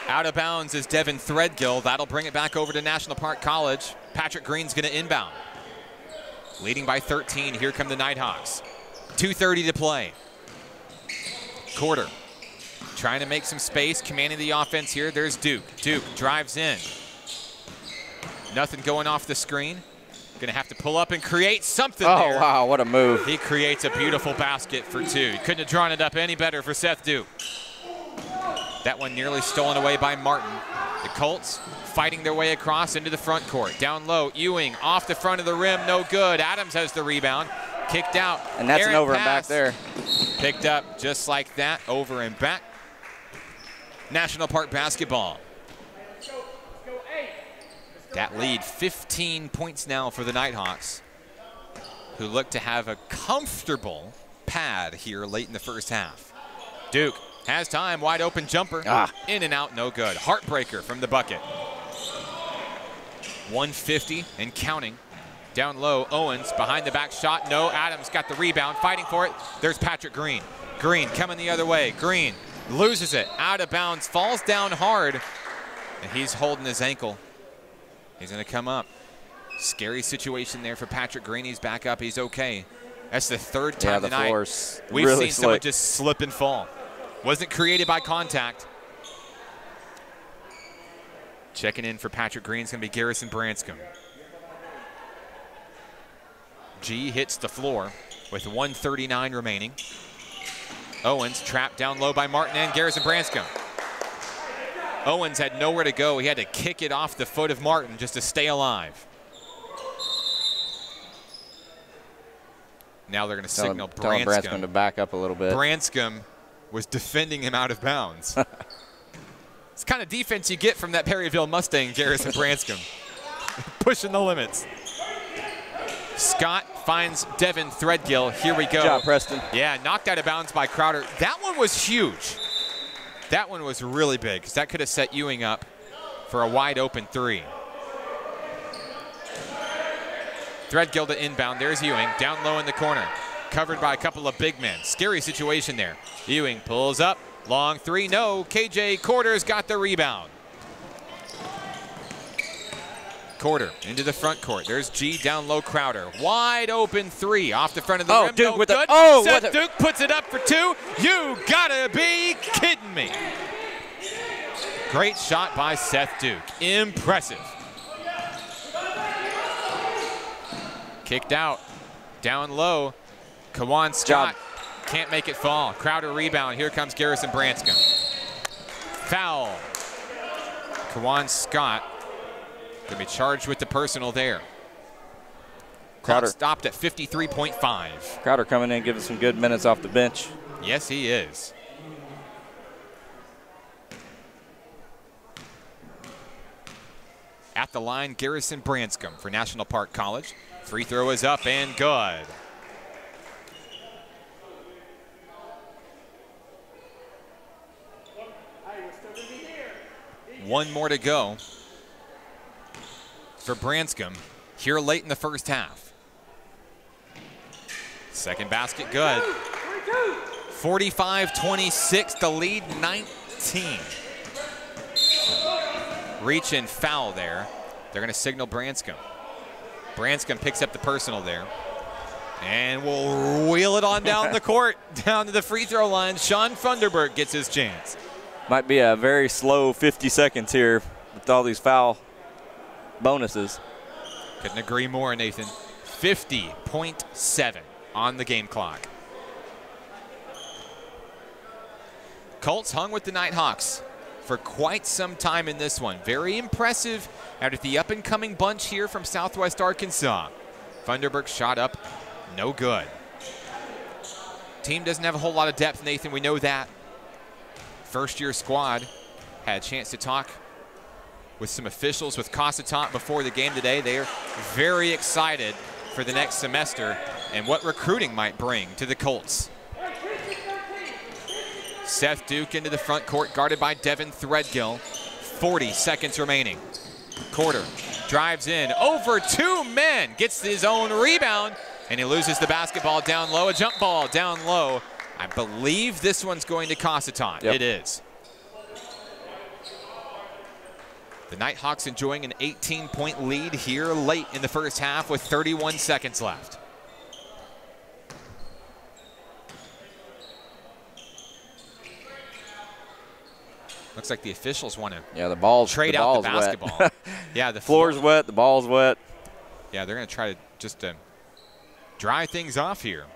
Out of bounds is Devin Threadgill. That'll bring it back over to National Park College. Patrick Green's going to inbound. Leading by 13. Here come the Nighthawks. 2:30 to play. Quarter. Trying to make some space, commanding the offense here. There's Duke. Duke drives in. Nothing going off the screen. Gonna have to pull up and create something there. Oh, wow, what a move. He creates a beautiful basket for two. He couldn't have drawn it up any better for Seth Duke. That one nearly stolen away by Martin. The Colts fighting their way across into the front court. Down low, Ewing off the front of the rim, no good. Adams has the rebound. Kicked out. And that's an over and back there. Picked up just like that, over and back. National Park basketball. That lead, 15 points now for the Nighthawks, who look to have a comfortable pad here late in the first half. Duke has time, wide open jumper. In and out, no good. Heartbreaker from the bucket. 150 and counting. Down low, Owens behind the back shot. No, Adams got the rebound, fighting for it. There's Patrick Green. Green coming the other way. Green loses it, out of bounds, falls down hard, and he's holding his ankle. He's gonna come up. Scary situation there for Patrick Green. He's back up, he's okay. That's the third time tonight we've really seen someone just slip and fall. Wasn't created by contact. Checking in for Patrick Green is gonna be Garrison Branscombe. G hits the floor with 1:39 remaining. Owens trapped down low by Martin and Garrison Branscombe. Owens had nowhere to go. He had to kick it off the foot of Martin just to stay alive. Now they're going to signal Branscombe to back up a little bit. Branscombe was defending him out of bounds. It's the kind of defense you get from that Perryville Mustang, Garrison Branscombe. Pushing the limits. Scott finds Devin Threadgill. Here we go. Good job, Preston. Yeah, knocked out of bounds by Crowder. That one was huge. That one was really big, because that could have set Ewing up for a wide open three. Threadgill to inbound. There's Ewing down low in the corner. Covered by a couple of big men. Scary situation there. Ewing pulls up. Long three. No. KJ Corder's got the rebound. Corder into the front court. There's G down low. Crowder. Wide open three off the front of the rim. Duke no with good. Seth Duke puts it up for two. You gotta be kidding me. Great shot by Seth Duke. Impressive. Kicked out. Down low. Kawan Scott can't make it fall. Crowder rebound. Here comes Garrison Branscombe. Foul. Kawan Scott going to be charged with the personal there. Crowder stopped at 53.5. Crowder coming in, giving some good minutes off the bench. Yes, he is. At the line, Garrison Branscombe for National Park College. Free throw is up and good. One more to go for Branscombe here late in the first half. Second basket good. 45-26, the lead 19. Reach and foul there. They're going to signal Branscombe. Branscombe picks up the personal there. And we'll wheel it on down the court, down to the free throw line. Sean Funderburk gets his chance. Might be a very slow 50 seconds here with all these foul bonuses. Couldn't agree more, Nathan. 50.7 on the game clock. Colts hung with the Nighthawks for quite some time in this one. Very impressive out of the up-and-coming bunch here from Southwest Arkansas. Funderburk shot up, no good. Team doesn't have a whole lot of depth, Nathan, we know that. First-year squad. Had a chance to talk with some officials with Cossatot before the game today. They are very excited for the next semester and what recruiting might bring to the Colts. Seth Duke into the front court, guarded by Devin Threadgill. 40 seconds remaining. Quarter drives in over 2 men, gets his own rebound, and he loses the basketball down low. A jump ball down low. I believe this one's going to Cossatot. Yep. It is. The Nighthawks enjoying an 18-point lead here late in the first half with 31 seconds left. Looks like the officials want to the ball's trade out the basketball. Wet. Yeah, the floor's wet, the ball's wet. Yeah, they're going to try to just dry things off here.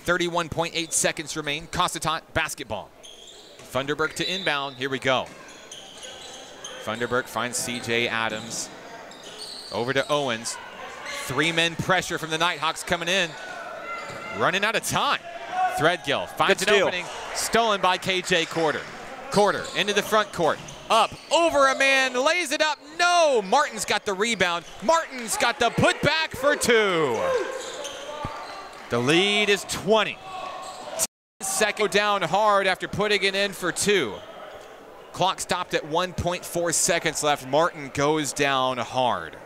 .8 seconds remain. Cossatot basketball. Funderburk to inbound. Here we go. Funderburk finds C.J. Adams. Over to Owens. 3-men pressure from the Nighthawks coming in. Running out of time. Threadgill finds an opening. Stolen by K.J. Quarter. Quarter into the front court. Up, over a man, lays it up. No! Martin's got the rebound. Martin's got the putback for 2. The lead is 20. Second down hard after putting it in for 2. Clock stopped at 1.4 seconds left. Martin goes down hard.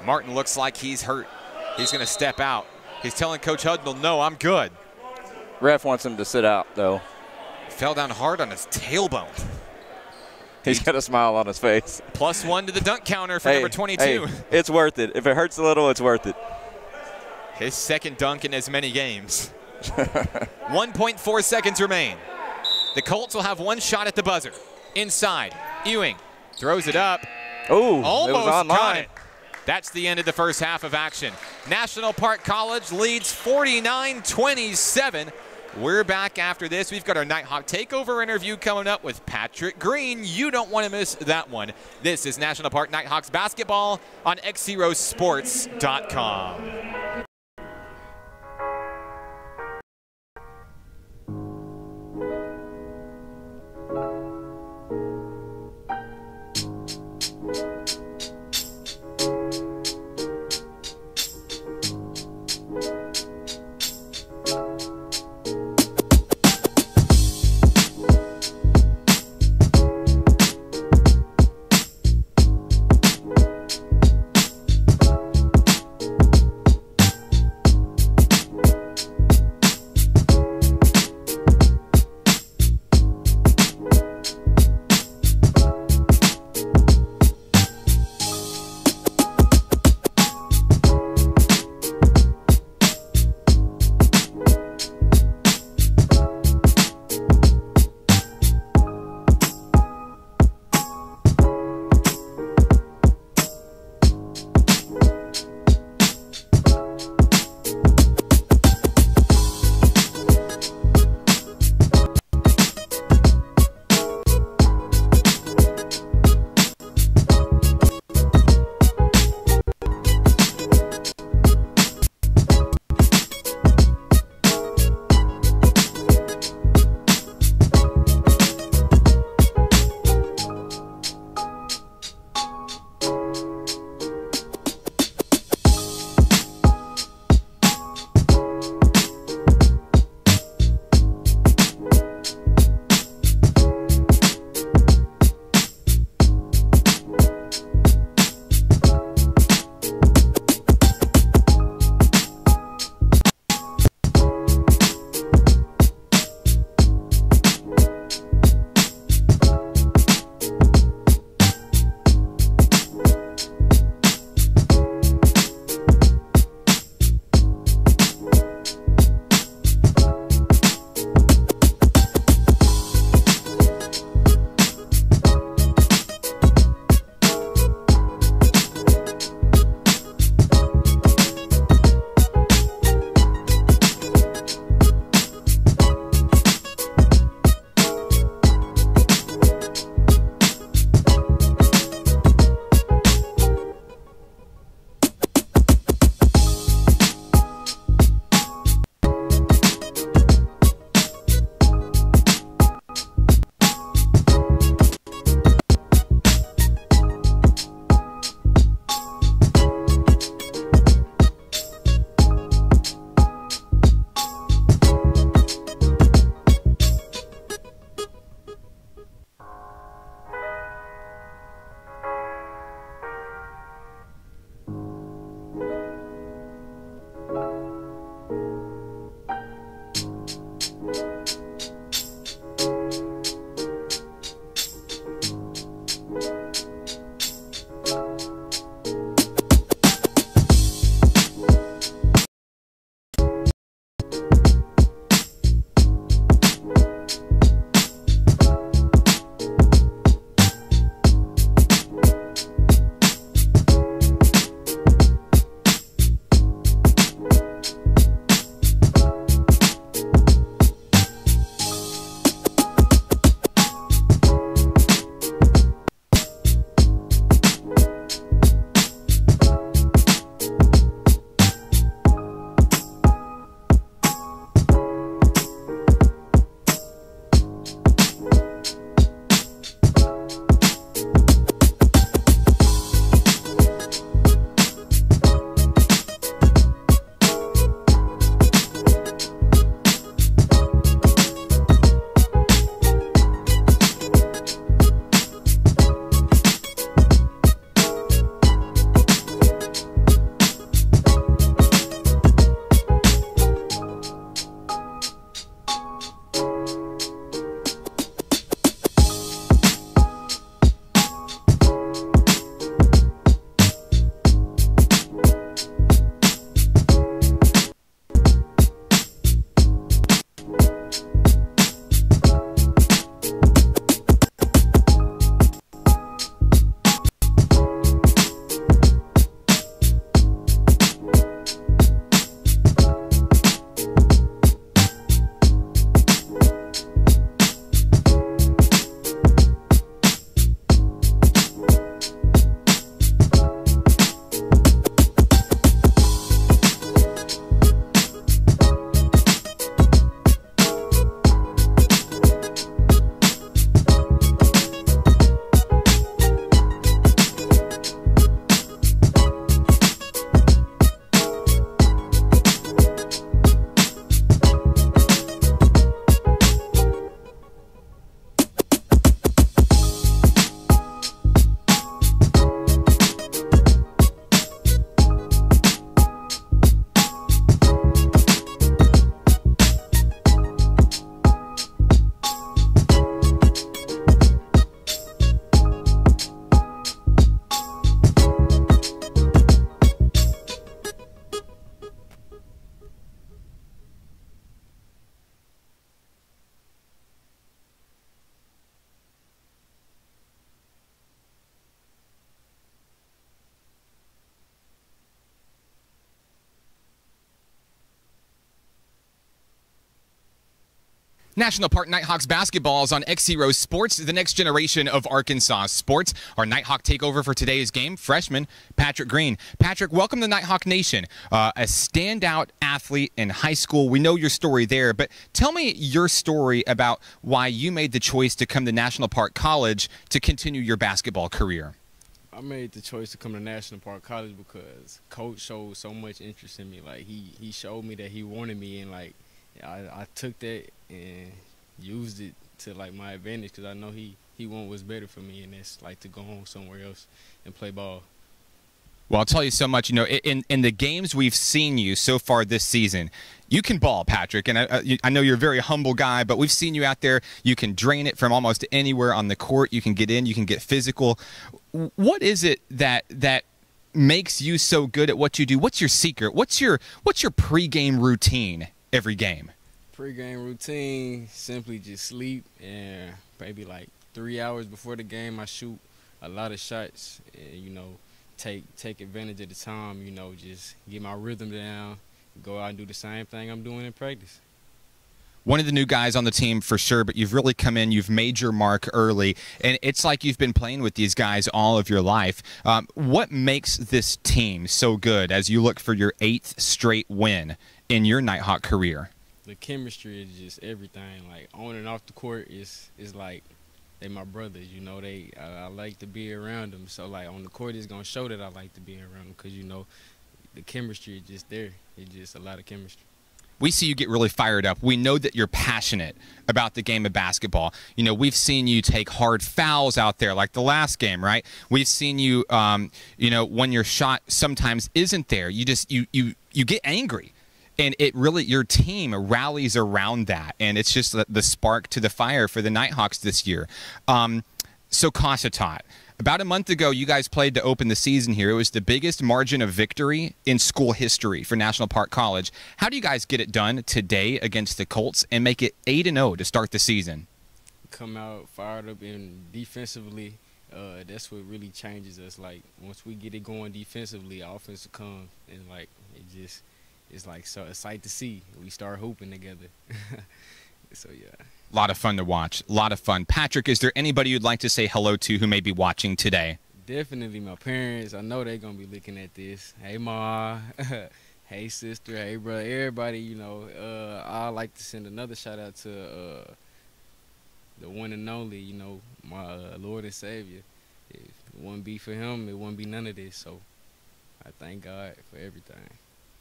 Martin looks like he's hurt. He's going to step out. He's telling Coach Hudnall, no, I'm good. Ref wants him to sit out, though. Fell down hard on his tailbone. He's got a smile on his face. +1 to the dunk counter for number 22. Hey, it's worth it. If it hurts a little, it's worth it. His second dunk in as many games. 1.4 seconds remain. The Colts will have one shot at the buzzer. Inside, Ewing throws it up. Oh, almost got it. That's the end of the first half of action. National Park College leads 49-27. We're back after this. We've got our Nighthawk Takeover interview coming up with Patrick Green. You don't want to miss that one. This is National Park Nighthawks basketball on XZeroSports.com. National Park Nighthawks basketball is on XZero Sports, the next generation of Arkansas sports. Our Nighthawk takeover for today's game, freshman Patrick Green. Patrick, welcome to Nighthawk Nation. A standout athlete in high school. We know your story there, but tell me your story about why you made the choice to come to National Park College to continue your basketball career. I made the choice to come to National Park College because Coach showed so much interest in me. Like, he showed me that he wanted me, and like, I took that and used it to like my advantage because I know he want what's better for me, and it's like to go home somewhere else and play ball. Well, I'll tell you so much. You know, in the games we've seen you so far this season, you can ball, Patrick. And I know you're a very humble guy, but we've seen you out there. You can drain it from almost anywhere on the court. You can get in. You can get physical. What is it that makes you so good at what you do? What's your secret? What's your pregame routine every game? Pre-game routine, simply just sleep, and maybe like 3 hours before the game I shoot a lot of shots, and you know, take advantage of the time, you know, just get my rhythm down, go out and do the same thing I'm doing in practice. One of the new guys on the team for sure, but you've really come in, you've made your mark early, and it's like you've been playing with these guys all of your life. What makes this team so good as you look for your 8th straight win in your Nighthawk career? The chemistry is just everything. Like, on and off the court is like they my brothers, you know. I like to be around them. So like on the court, it's gonna show that I like to be around them because you know the chemistry is just there. It's just a lot of chemistry. We see you get really fired up. We know that you're passionate about the game of basketball. You know, we've seen you take hard fouls out there, like the last game, right? We've seen you, you know, when your shot sometimes isn't there, you just you get angry. And it really, your team rallies around that, and it's just the spark to the fire for the Nighthawks this year. So Cossatot, about a month ago, you guys played to open the season here. It was the biggest margin of victory in school history for National Park College. How do you guys get it done today against the Colts and make it 8-0 to start the season? Come out fired up, and defensively, that's what really changes us. Like, once we get it going defensively, offense will come, and like it's like so a sight to see. We start hooping together. So yeah. A lot of fun to watch. A lot of fun. Patrick, is there anybody you'd like to say hello to who may be watching today? Definitely my parents. I know they're gonna be looking at this. Hey ma, hey sister, hey brother, everybody. You know, I like to send another shout out to the one and only. You know, my Lord and Savior. If it wouldn't be for him, it wouldn't be none of this. So I thank God for everything.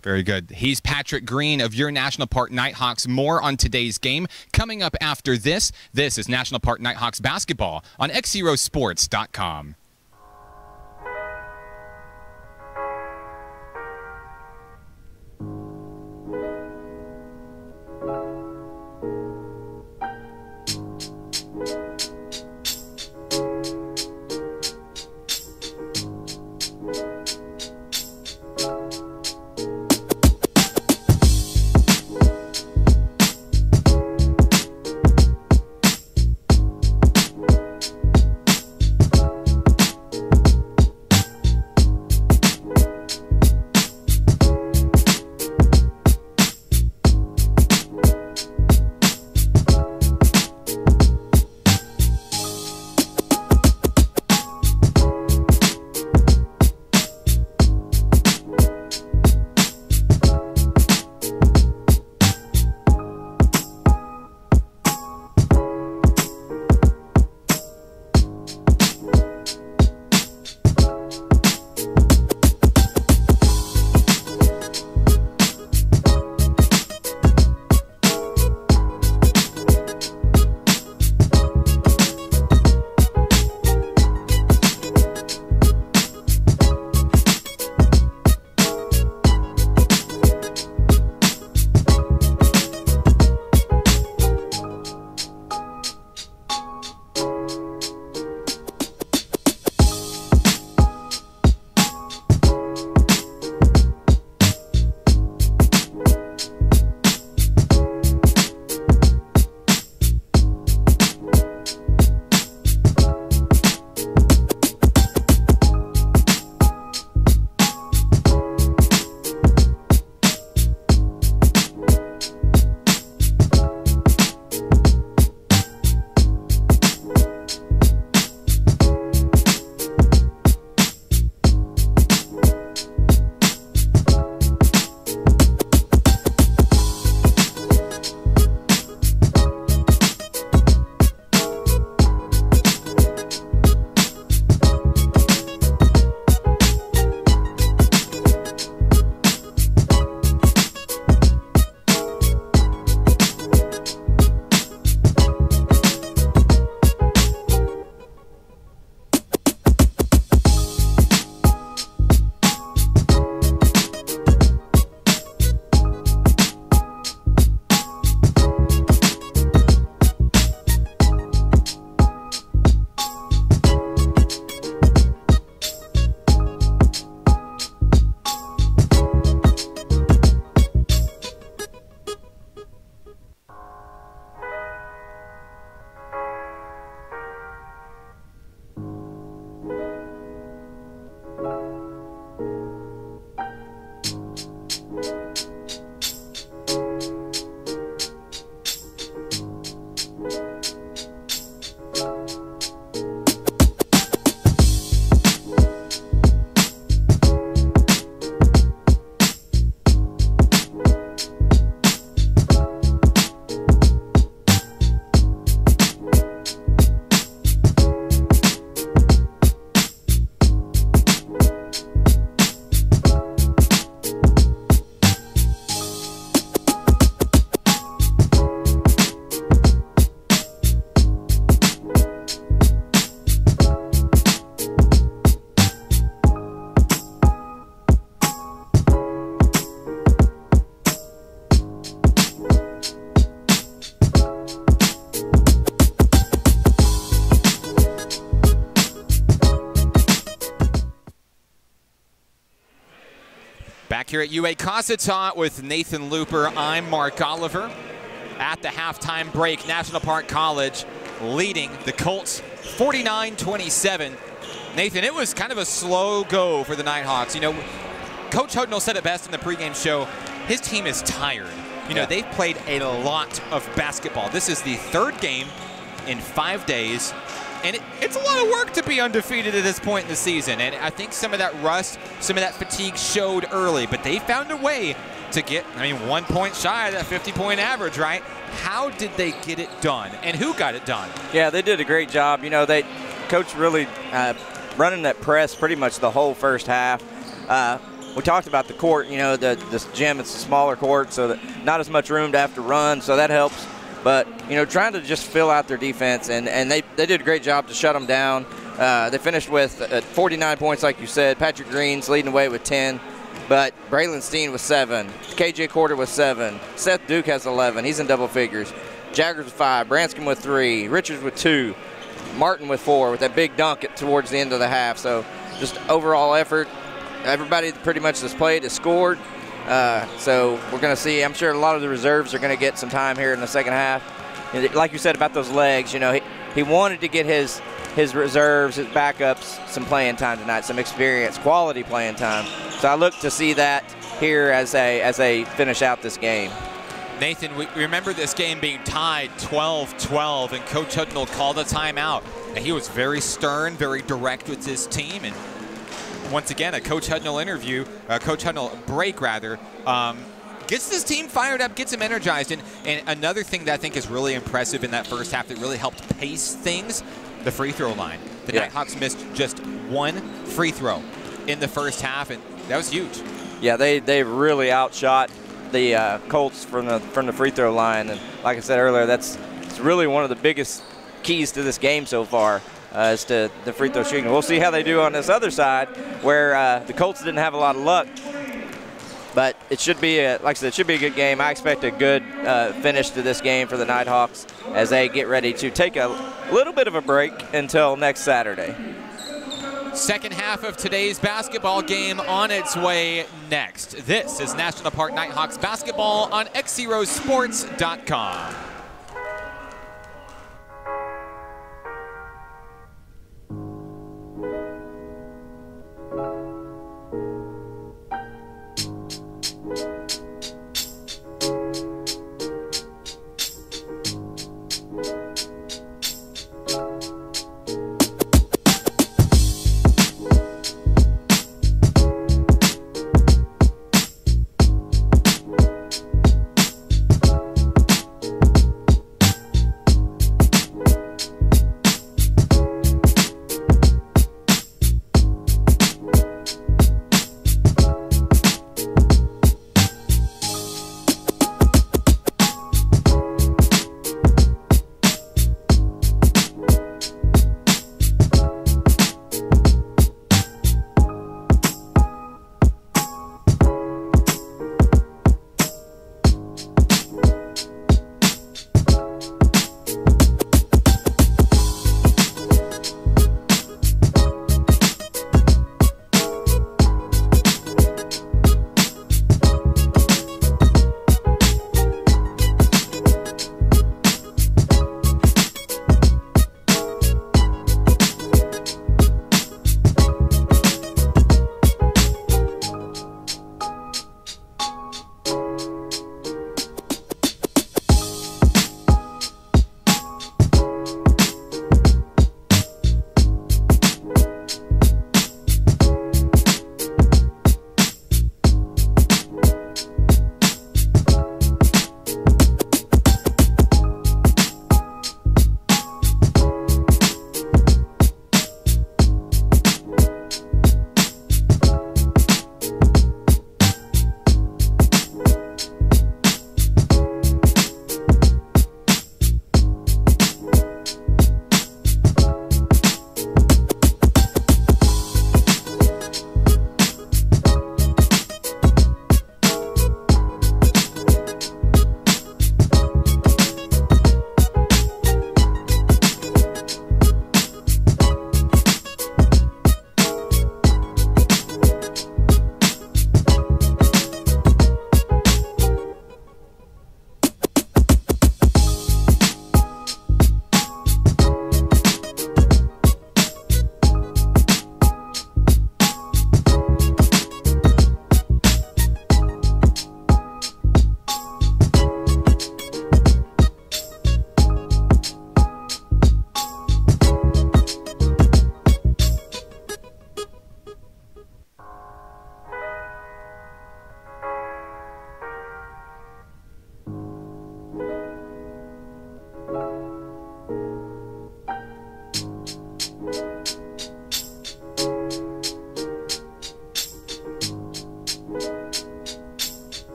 Very good. He's Patrick Green of your National Park Nighthawks. More on today's game coming up after this. This is National Park Nighthawks basketball on XZeroSports.com. Back here at UA Cossatot with Nathan Looper, I'm Mark Oliver. At the halftime break, National Park College leading the Colts 49-27. Nathan, it was kind of a slow go for the Nighthawks. You know, Coach Hudnall said it best in the pregame show. His team is tired. You know, they've played a lot of basketball. This is the third game in 5 days. And it's a lot of work to be undefeated at this point in the season. And I think some of that rust, some of that fatigue showed early. But they found a way to get, 1 point shy of that 50-point average, right? How did they get it done? And who got it done? Yeah, they did a great job. You know, Coach really running that press pretty much the whole first half. We talked about the court. You know, this gym, it's a smaller court, so not as much room to have to run, so that helps. But, you know, trying to just fill out their defense, and they did a great job to shut them down. They finished with 49 points, like you said. Patrick Green's leading the way with 10. But Braylon Steen with 7. KJ Corder with 7. Seth Duke has 11. He's in double figures. Jaggers with 5. Branscombe with 3. Richards with 2. Martin with 4 with that big dunk towards the end of the half. So just overall effort. Everybody pretty much that's played has scored. So we're going to see, I'm sure a lot of the reserves are going to get some time here in the second half. And like you said about those legs, you know, he wanted to get his reserves, his backups, some playing time tonight, some experience, quality playing time. So I look to see that here as they finish out this game. Nathan, we remember this game being tied 12-12, and Coach Hudnall called a timeout. And he was very stern, very direct with his team. And once again, a Coach Hudnall interview, Coach Hudnall break rather, gets this team fired up, gets them energized. And another thing that I think is really impressive in that first half that really helped pace things, the free throw line. The Nighthawks missed just 1 free throw in the first half, and that was huge. Yeah, they really outshot the Colts from the free throw line. And like I said earlier, it's really one of the biggest keys to this game so far. As to the free throw shooting. We'll see how they do on this other side where the Colts didn't have a lot of luck. But it should be, like I said, it should be a good game. I expect a good finish to this game for the Nighthawks as they get ready to take a little bit of a break until next Saturday. Second half of today's basketball game on its way next. This is National Park Nighthawks basketball on XZeroSports.com.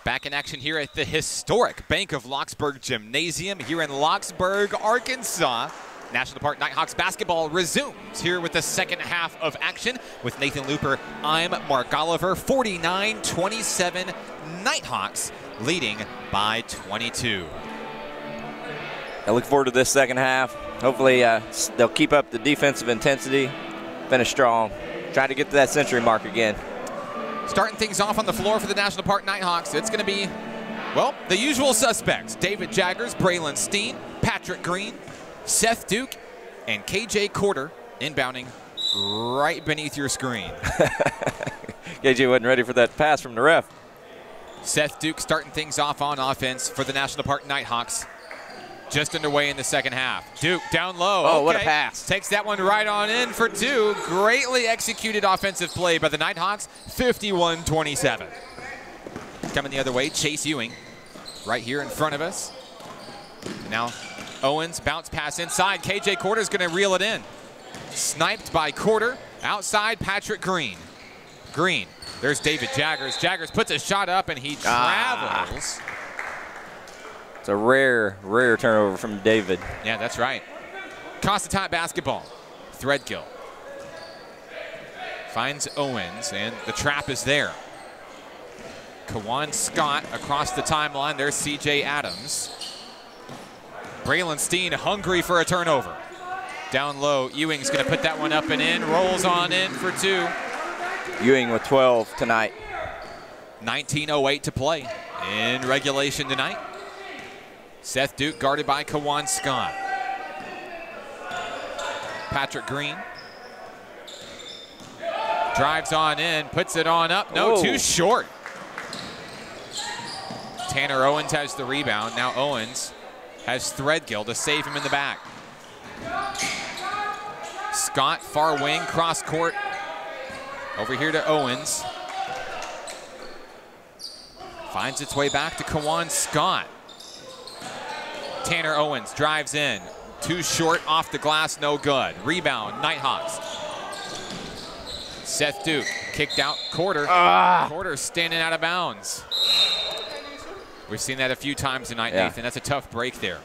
Back in action here at the historic Bank of Lockesburg Gymnasium here in Lockesburg, Arkansas. National Park Nighthawks basketball resumes here with the second half of action. With Nathan Looper, I'm Mark Oliver. 49-27, Nighthawks leading by 22. I look forward to this second half. Hopefully they'll keep up the defensive intensity, finish strong, try to get to that century mark again. Starting things off on the floor for the National Park Nighthawks, it's going to be, well, the usual suspects. David Jaggers, Braylon Steen, Patrick Green, Seth Duke, and KJ Corder inbounding right beneath your screen. KJ wasn't ready for that pass from the ref. Seth Duke starting things off on offense for the National Park Nighthawks. Just underway in the second half. Duke down low. Oh, okay. what a pass. Takes that one right on in for two. Greatly executed offensive play by the Nighthawks, 51-27. Coming the other way, Chase Ewing right here in front of us. Now Owens, bounce pass inside. KJ Corder's going to reel it in. Sniped by Corder. Outside, Patrick Green. Green, there's David Jaggers. Jaggers puts a shot up and he travels. It's a rare turnover from David. Yeah, that's right. Cossatot basketball. Threadgill finds Owens, and the trap is there. Kawan Scott across the timeline. There's CJ Adams. Braylon Steen hungry for a turnover. Down low, Ewing's going to put that one up and in. Rolls on in for two. Ewing with 12 tonight. 19:08 to play in regulation tonight. Seth Duke guarded by Kawan Scott. Patrick Green drives on in, puts it on up. No, too short. Tanner Owens has the rebound. Now Owens has Threadgill to save him in the back. Scott, far wing, cross court. Over here to Owens. Finds its way back to Kawan Scott. Tanner Owens drives in. Too short, off the glass, no good. Rebound, Nighthawks. Seth Duke kicked out Corder. Corder standing out of bounds. We've seen that a few times tonight, Nathan. That's a tough break there.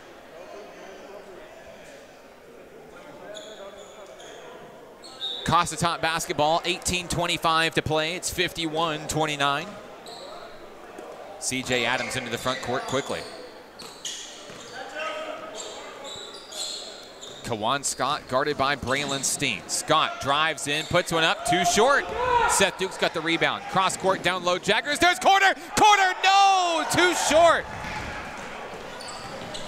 Cossatot basketball, 18:25 to play. It's 51-29. CJ Adams into the front court quickly. Kawan Scott guarded by Braylon Steen. Scott drives in, puts one up, too short. Seth Duke's got the rebound. Cross court, down low, Jaggers, there's Corder! Corder, no! Too short!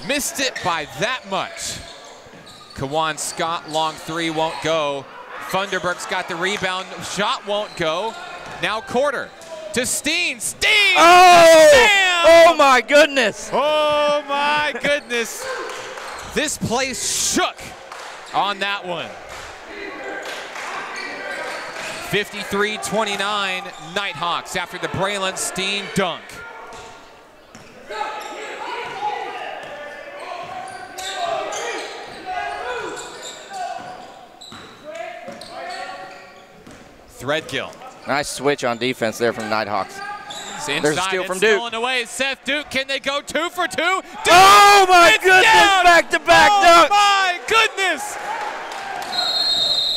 Missed it by that much. Kawan Scott, long three, won't go. Funderburk's got the rebound, shot won't go. Now Corder to Steen, Steen! Oh my goodness! Oh my goodness! This place shook on that one. 53-29 Nighthawks after the Braylon Steen dunk. Threadgill. Nice switch on defense there from Nighthawks. Inside, there's a steal from Duke. Stolen away. Seth Duke, can they go 2 for 2? Duke, oh my goodness, down. back-to-back dunk. Oh my goodness.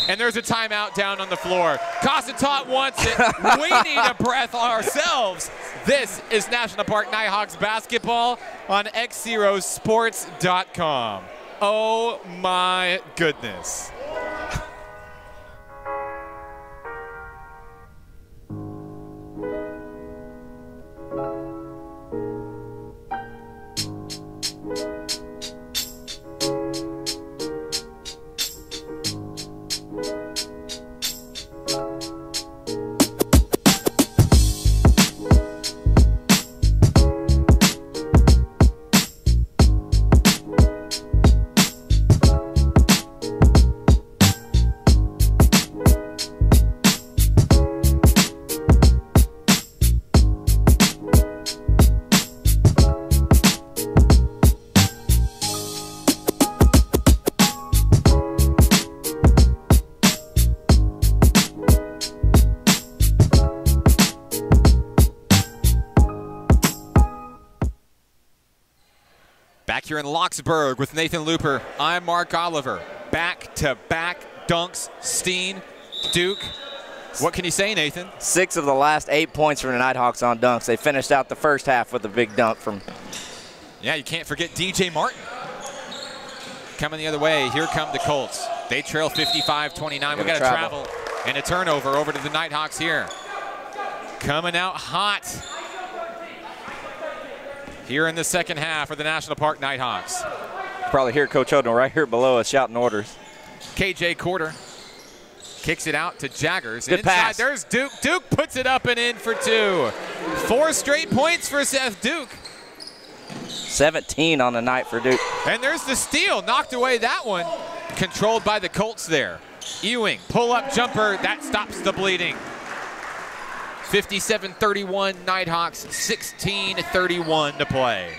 And there's a timeout down on the floor. Cossatot wants it. We need a breath ourselves. This is National Park Nighthawks basketball on XZeroSports.com. Oh my goodness. here in Lockesburg with Nathan Looper. I'm Mark Oliver. Back-to-back dunks. Steen, Duke. What can you say, Nathan? 6 of the last 8 points from the Nighthawks on dunks. They finished out the first half with a big dunk from. Yeah, you can't forget DJ Martin. Coming the other way, here come the Colts. They trail 55-29. We got to travel. And a turnover over to the Nighthawks here. Coming out hot here in the second half for the National Park Nighthawks. Probably hear Coach Odom right here below us shouting orders. KJ Quarter kicks it out to Jaggers. Good pass. There's Duke. Duke puts it up and in for 2. 4 straight points for Seth Duke. 17 on the night for Duke. And there's the steal. Knocked away that one. Controlled by the Colts there. Ewing, pull-up jumper. That stops the bleeding. 57-31 Nighthawks, 16-31 to play.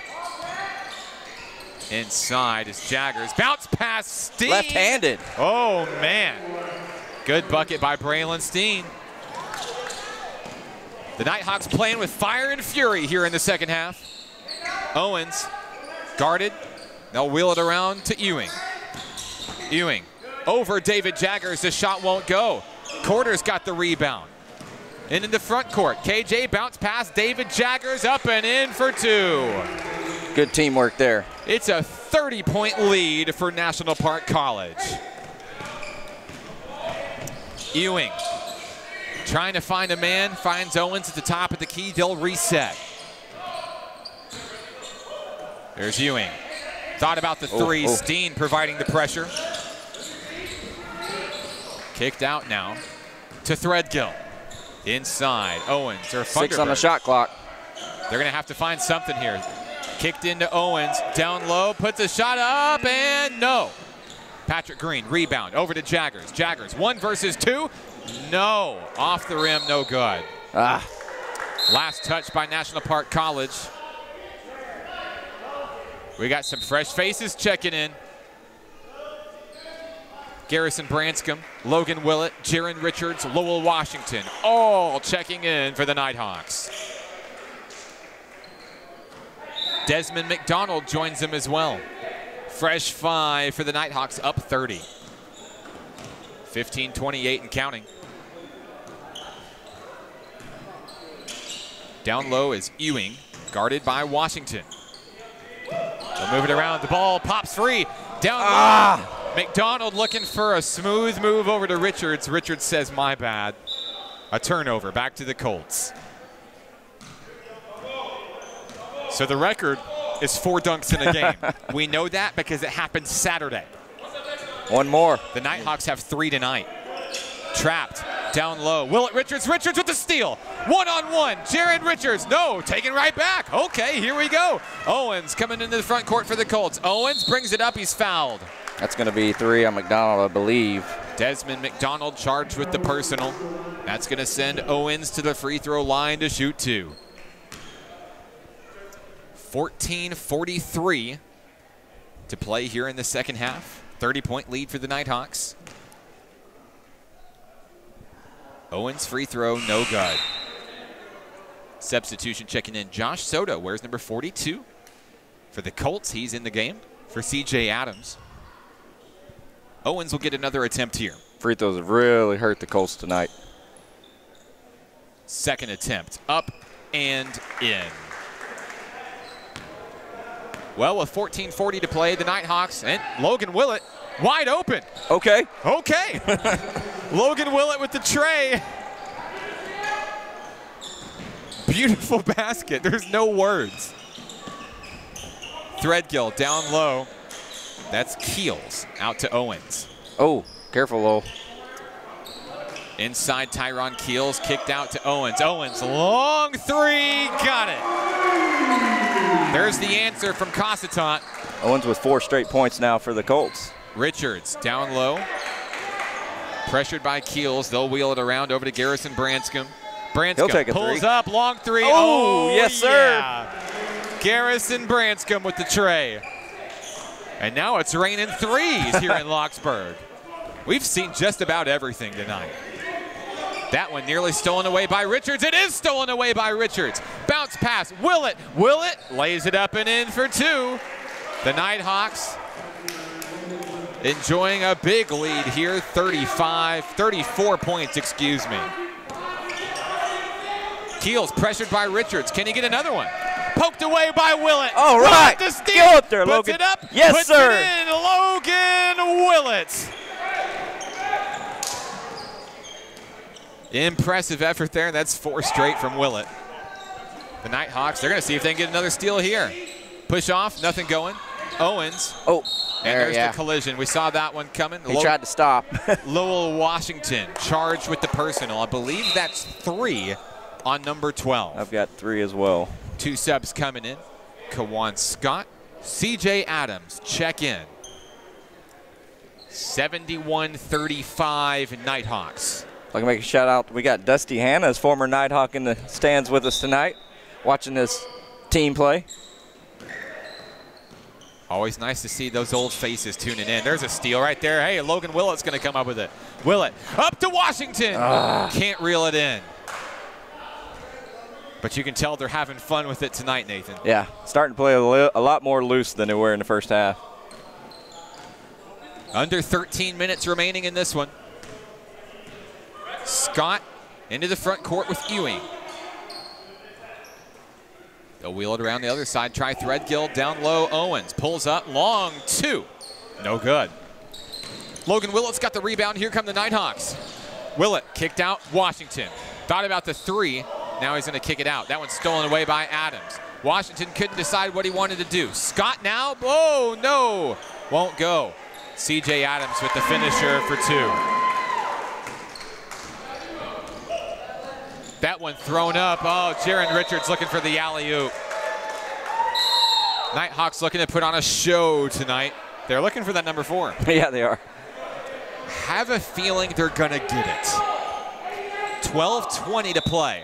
Inside is Jaggers. Bounce pass, Steen. Left-handed. Oh, man. Good bucket by Braylon Steen. The Nighthawks playing with fire and fury here in the second half. Owens guarded. They'll wheel it around to Ewing. Ewing over David Jaggers. The shot won't go. Quarter's got the rebound. And in the front court, KJ bounce pass. David Jaggers up and in for 2. Good teamwork there. It's a 30-point lead for National Park College. Ewing trying to find a man, finds Owens at the top of the key. They'll reset. There's Ewing. Thought about the 3. Steen providing the pressure. Kicked out now to Threadgill. Inside, Owens or Funderburg. 6 on the shot clock. They're going to have to find something here. Kicked into Owens, down low, puts a shot up, and no. Patrick Green, rebound, over to Jaggers. Jaggers, 1 versus 2. No, off the rim, no good. Last touch by National Park College. We got some fresh faces checking in. Garrison Branscombe, Logan Willett, Jaron Richards, Lowell Washington, all checking in for the Nighthawks. Desmond McDonald joins them as well. Fresh 5 for the Nighthawks, up 30. 15-28 and counting. Down low is Ewing, guarded by Washington. They'll move it around. The ball pops free. Down low. McDonald looking for a smooth move over to Richards. Richards says, my bad. A turnover back to the Colts. So the record is 4 dunks in a game. We know that because it happened Saturday. 1 more. The Nighthawks have 3 tonight. Trapped, down low. Willett Richards, Richards with the steal. 1-on-1, Jaron Richards, no, taken right back. Okay, here we go. Owens coming into the front court for the Colts. Owens brings it up, he's fouled. That's going to be 3 on McDonald, I believe. Desmond McDonald charged with the personal. That's going to send Owens to the free throw line to shoot 2. 14-43 to play here in the second half. 30-point lead for the Nighthawks. Owens free throw, no good. Substitution checking in. Josh Soto wears number 42 for the Colts. He's in the game for CJ Adams. Owens will get another attempt here. Free throws have really hurt the Colts tonight. Second attempt, up and in. Well, with 14:40 to play, the Nighthawks and Logan Willett wide open. Okay. Okay. Logan Willett with the tray. Beautiful basket. There's no words. Threadgill down low. That's Keels out to Owens. Oh, careful, Lowell. Inside Tyron Keels, kicked out to Owens. Owens, long 3, got it. There's the answer from Cossatot. Owens with 4 straight points now for the Colts. Richards down low. Pressured by Keels. They'll wheel it around over to Garrison Branscombe. He'll take a pulls 3. up, long 3. Oh, yes, sir. Yeah. Garrison Branscombe with the tray. And now it's raining 3s here in Lockesburg. We've seen just about everything tonight. That one nearly stolen away by Richards. It is stolen away by Richards. Bounce pass, Willett. Willett lays it up and in for 2. The Nighthawks enjoying a big lead here, 34 points, excuse me. Keels pressured by Richards. Can he get another one? Poked away by Willett. All right. The steal. Go up there, puts Logan. It up. Yes, puts sir. It in. Logan Willett. Impressive effort there. That's 4 straight from Willett. The Nighthawks, they're going to see if they can get another steal here. Push off, nothing going. Owens. Oh, and there's the collision. We saw that one coming. He tried to stop. Lowell Washington charged with the personal. I believe that's 3 on number 12. I've got 3 as well. 2 subs coming in. Kawan Scott, CJ Adams check in. 71-35 Nighthawks. I'd like to make a shout out. We got Dusty Hanna's former Nighthawk in the stands with us tonight, watching this team play. Always nice to see those old faces tuning in. There's a steal right there. Hey, Logan Willett's going to come up with it. Willett up to Washington. Can't reel it in. But you can tell they're having fun with it tonight, Nathan. Yeah, starting to play a lot more loose than they were in the first half. Under 13 minutes remaining in this one. Scott into the front court with Ewing. They'll wheel it around the other side. Try Threadgill down low. Owens pulls up. Long 2. No good. Logan Willett's got the rebound. Here come the Nighthawks. Willett kicked out. Washington. Thought about the 3. Now he's going to kick it out. That one's stolen away by Adams. Washington couldn't decide what he wanted to do. Scott now. Oh, no. Won't go. CJ Adams with the finisher for 2. That one thrown up. Oh, Jaron Richards looking for the alley-oop. Nighthawks looking to put on a show tonight. They're looking for that number 4. Yeah, they are. Have a feeling they're going to get it. 12:20 to play.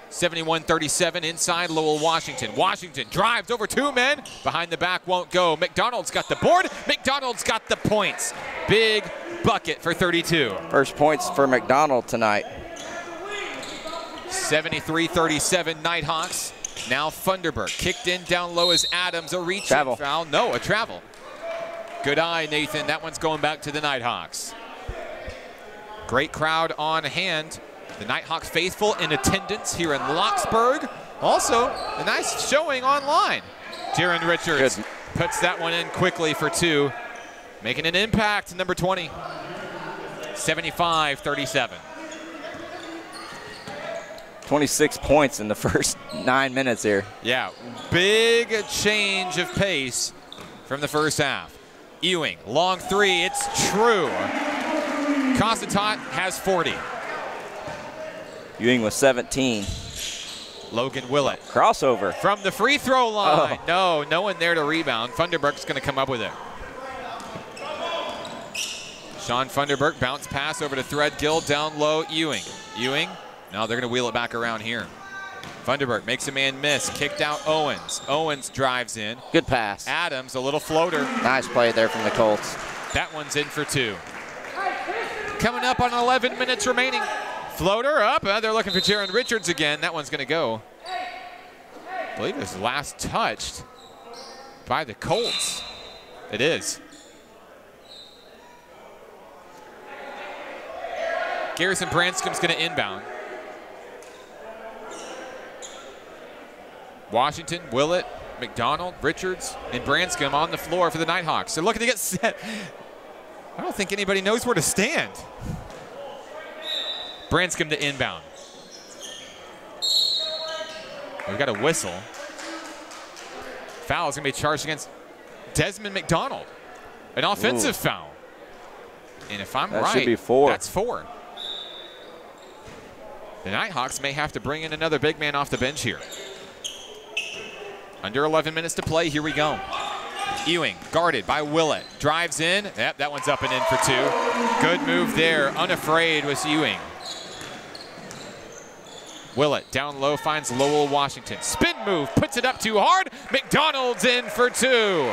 71-37 inside Lowell Washington. Washington drives over 2 men. Behind the back won't go. McDonald's got the board. McDonald's got the points. Big bucket for 32. First points for McDonald tonight. 73-37 Nighthawks. Now Funderburk kicked in down low as Adams. A reach foul. No, a travel. Good eye, Nathan. That one's going back to the Nighthawks. Great crowd on hand. The Nighthawks faithful in attendance here in Lockesburg. Also, a nice showing online. Jaron Richards puts that one in quickly for 2. Making an impact, number 20. 75-37. 26 points in the first 9 minutes here. Yeah, big change of pace from the first half. Ewing, long 3, it's true. Cossatot has 40. Ewing with 17. Logan Willett. Crossover. From the free throw line. No one there to rebound. Funderburk's going to come up with it. Sean Funderburk, bounce pass over to Threadgill, down low, Ewing. Ewing, now they're going to wheel it back around here. Funderburk makes a man miss, kicked out Owens. Owens drives in. Good pass. Adams, a little floater. Nice play there from the Colts. That one's in for 2. Coming up on 11 minutes remaining. Floater up. They're looking for Jaron Richards again. That one's going to go. I believe it was last touched by the Colts. It is. Garrison Branscom's going to inbound. Washington, Willett, McDonald, Richards, and Branscom on the floor for the Nighthawks. They're looking to get set. I don't think anybody knows where to stand. Branscom to inbound. We've got a whistle. Foul is going to be charged against Desmond McDonald. An offensive foul. And if I'm right, that should be 4. That's 4. The Nighthawks may have to bring in another big man off the bench here. Under 11 minutes to play, here we go. Ewing, guarded by Willett, drives in. Yep, that one's up and in for 2. Good move there, unafraid was Ewing. Willett down low finds Lowell Washington. Spin move, puts it up too hard. McDonald's in for 2.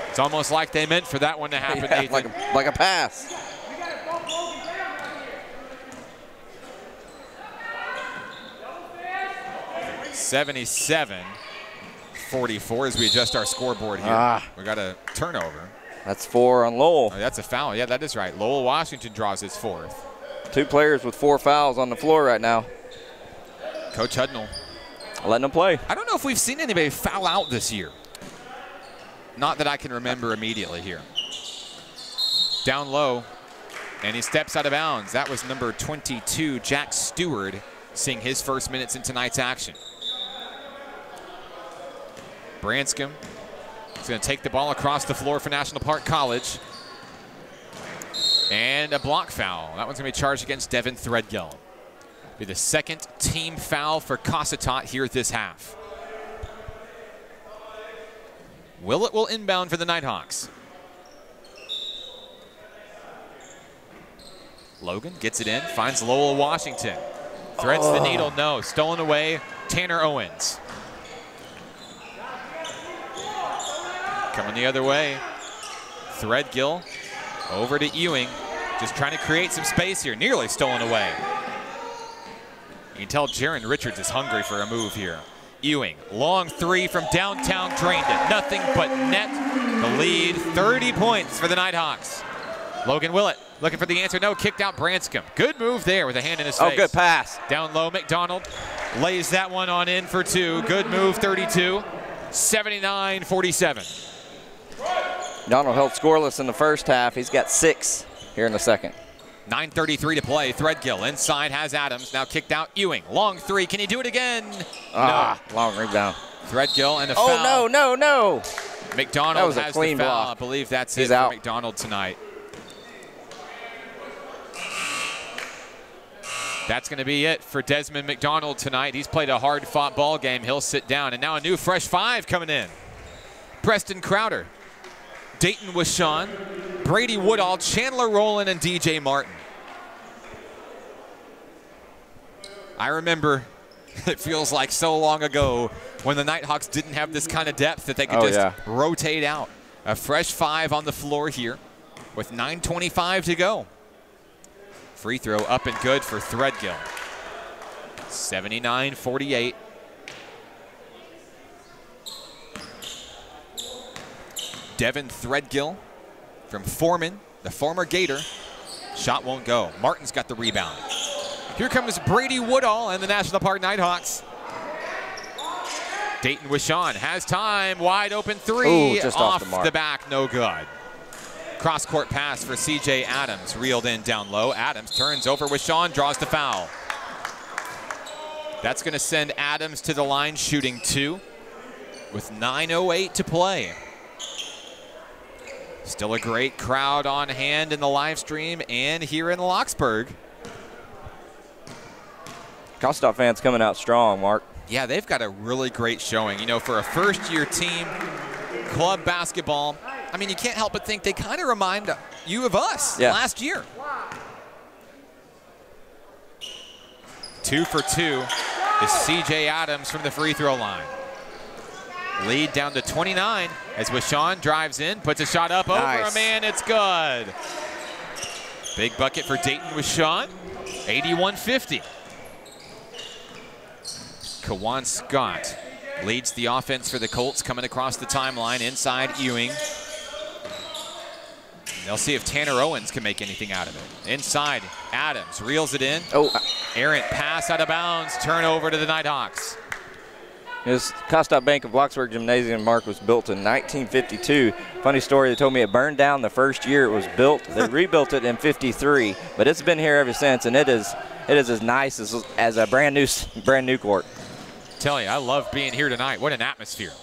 It's almost like they meant for that one to happen, yeah, Nathan. like a pass. 44 as we adjust our scoreboard here. We got a turnover. That's 4 on Lowell. Oh, that's a foul. Yeah, that is right. Lowell Washington draws his 4th. 2 players with 4 fouls on the floor right now. Coach Hudnall letting them play. I don't know if we've seen anybody foul out this year. Not that I can remember immediately here. Down low, and he steps out of bounds. That was number 22, Jack Stewart, seeing his first minutes in tonight's action. Branscombe is going to take the ball across the floor for National Park College. And a block foul. That one's going to be charged against Devin Threadgill. Be the 2nd team foul for Cossatot here this half. Willett will inbound for the Nighthawks. Logan gets it in, finds Lowell Washington. Threads the needle, no. Stolen away, Tanner Owens. Coming the other way. Threadgill over to Ewing. Just trying to create some space here. Nearly stolen away. You can tell Jaron Richards is hungry for a move here. Ewing, long 3 from downtown, drained it. Nothing but net. The lead, 30 points for the Nighthawks. Logan Willett looking for the answer. No, kicked out Branscombe. Good move there with a hand in his face. Oh, good pass. Down low, McDonald lays that one on in for 2. Good move, 32. 79-47. Donald held scoreless in the first half. He's got 6 here in the second. 9:33 to play. Threadgill inside has Adams. Now kicked out Ewing. Long 3. Can he do it again? No. Long rebound. Threadgill and a foul. Oh, no. McDonald has has clean the foul. block. I believe that's He's it out. for McDonald tonight. That's going to be it for Desmond McDonald tonight. He's played a hard-fought ball game. He'll sit down. And now a new fresh 5 coming in. Preston Crowder, Dayton Wishon, Brady Woodall, Chandler Rowland, and DJ Martin. I remember, it feels like so long ago, when the Nighthawks didn't have this kind of depth that they could rotate out. A fresh 5 on the floor here with 9:25 to go. Free throw up and good for Threadgill. 79-48. Devin Threadgill from Foreman, the former Gator. Shot won't go. Martin's got the rebound. Here comes Brady Woodall and the National Park Nighthawks. Dayton Wishon has time. Wide open 3. Ooh, just off the mark. the back, no good. Cross-court pass for C.J. Adams, reeled in down low. Adams turns over Wishon, draws the foul. That's going to send Adams to the line shooting 2 with 9:08 to play. Still a great crowd on hand in the live stream and here in Lockesburg. Cossatot fans coming out strong, Mark. Yeah, they've got a really great showing. You know, for a first-year team, club basketball, I mean, you can't help but think they kind of remind you of us last year. 2 for 2 is C.J. Adams from the free throw line. Lead down to 29 as Wishon drives in, puts a shot up over a man. It's good. Big bucket for Dayton Wishon. 81-50. Kawan Scott leads the offense for the Colts, coming across the timeline inside Ewing. They'll see if Tanner Owens can make anything out of it. Inside, Adams reels it in. Errant pass out of bounds, turnover to the Nighthawks. This Cossatot Bank of Lockesburg Gymnasium, Mark, was built in 1952. Funny story, they told me it burned down the first year it was built. They rebuilt it in 53, but it's been here ever since, and it is as nice as a brand new court. Tell you, I love being here tonight. What an atmosphere.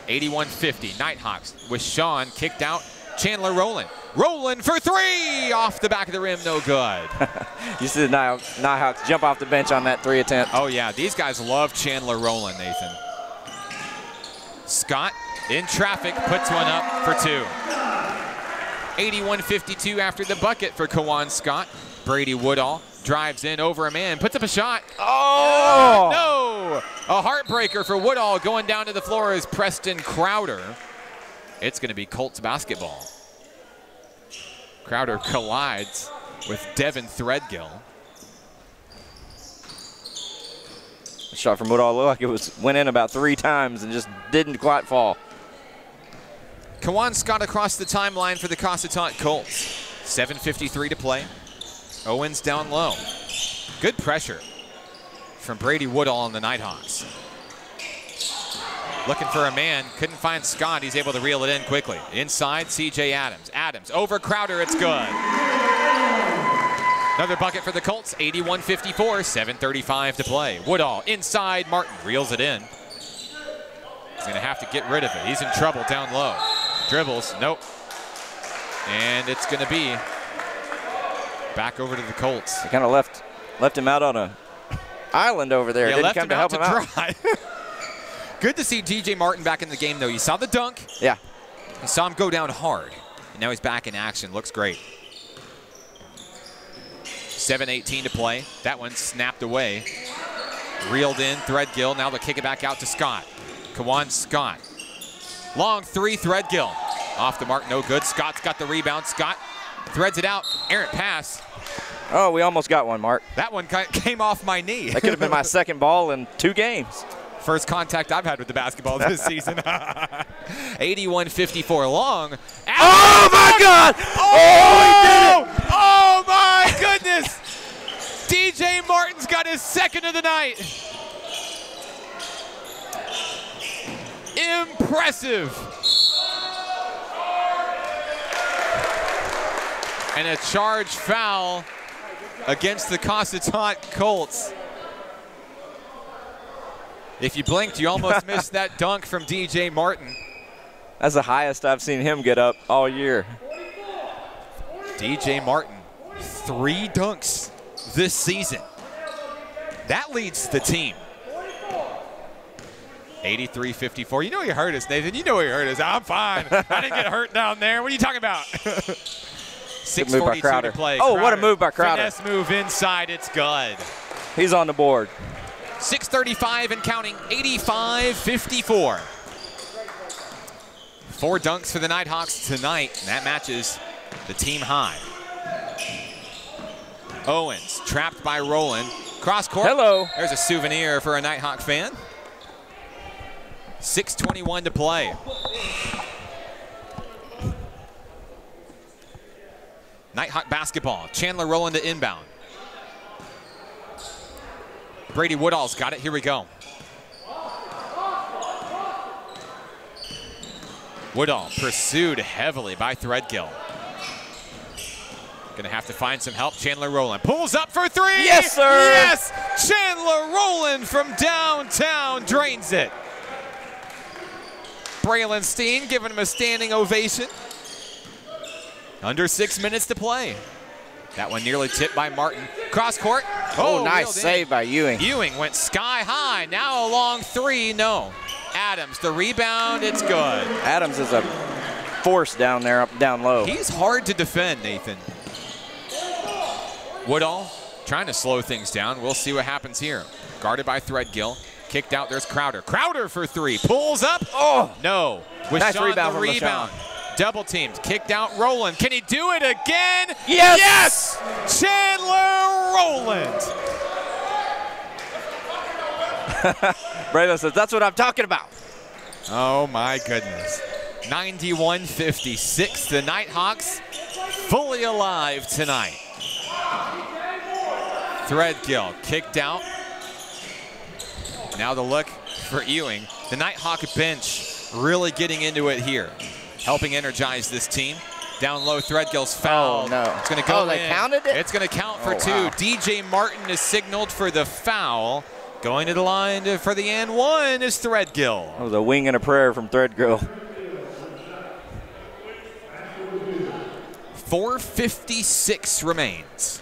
81-50, Nighthawks with Sean kicked out. Chandler Rowland. Rowland for 3! Off the back of the rim, no good. You see the Nighthawks jump off the bench on that 3 attempt. Oh, yeah. These guys love Chandler Rowland, Nathan. Scott in traffic puts one up for 2. 81-52 after the bucket for Kawan Scott. Brady Woodall drives in over a man, puts up a shot. Oh! No! A heartbreaker for Woodall. Going down to the floor is Preston Crowder. It's going to be Colts basketball. Crowder collides with Devin Threadgill. shot from Woodall looked like it went in about 3 times and just didn't quite fall. Kawan Scott across the timeline for the Cossatot Colts. 7:53 to play. Owens down low. Good pressure from Brady Woodall on the Nighthawks. Looking for a man, couldn't find Scott. He's able to reel it in quickly. Inside, C.J. Adams. Adams over Crowder, it's good. Another bucket for the Colts, 81-54, 7:35 to play. Woodall inside, Martin reels it in. He's gonna have to get rid of it. He's in trouble down low. Dribbles, nope. And it's gonna be back over to the Colts. They kind of left him out on a island over there. Yeah, Didn't left come him to out help him out. dry. Good to see DJ Martin back in the game, though. You saw the dunk. Yeah. You saw him go down hard. And now he's back in action. Looks great. 7:18 to play. That one snapped away. Reeled in, Threadgill. Now they'll kick it back out to Scott. Kawan Scott. Long 3, Threadgill. Off the mark, no good. Scott's got the rebound. Scott threads it out. Errant pass. Oh, we almost got one, Mark. That one came off my knee. That could have been my second ball in 2 games. First contact I've had with the basketball this season. 81-54 long. Oh, my God! Oh, he did it! Oh, my goodness! DJ Martin's got his second of the night. Impressive. And a charge foul against the Cossatot Colts. If you blinked, you almost missed that dunk from DJ Martin. That's the highest I've seen him get up all year. DJ Martin, 3 dunks this season. That leads the team. 83-54. You know you hurt us, Nathan. You know you hurt us. I'm fine. I didn't get hurt down there. What are you talking about? 6:42 to play. Oh, what a move by Crowder. Finesse move inside. It's good. He's on the board. 6:35 and counting. 85-54. 4 dunks for the Nighthawks tonight, and that matches the team high. Owens trapped by Rowland. Cross court. Hello. There's a souvenir for a Nighthawk fan. 6:21 to play. Nighthawk basketball. Chandler Rowland to inbound. Brady Woodall's got it. Here we go. Woodall pursued heavily by Threadgill. Gonna have to find some help. Chandler Rowland pulls up for 3. Yes, sir. Yes! Chandler Rowland from downtown drains it. Braylon Steen giving him a standing ovation. Under 6 minutes to play. That one nearly tipped by Martin. Cross court. Oh, nice save by Ewing. Ewing went sky high. Now a long 3. No. Adams, the rebound. It's good. Adams is a force down there, down low. He's hard to defend, Nathan. Woodall trying to slow things down. We'll see what happens here. Guarded by Threadgill. Kicked out. There's Crowder. Crowder for 3. Pulls up. Oh. No. Nice Wishon rebound the from rebound. Double teamed. Kicked out Rowland. Can he do it again? Yes! Yes! Chandler Rowland. Braylon says, that's what I'm talking about. Oh, my goodness. 91-56. The Nighthawks fully alive tonight. Threadgill kicked out. Now the look for Ewing. The Nighthawk bench really getting into it here. Helping energize this team. Down low, Threadgill's foul. Oh, no. It's going to go in. They counted it? It's going to count for 2. Wow. DJ Martin is signaled for the foul. Going to the line for the and 1 is Threadgill. That was a wing and a prayer from Threadgill. 4:56 remains.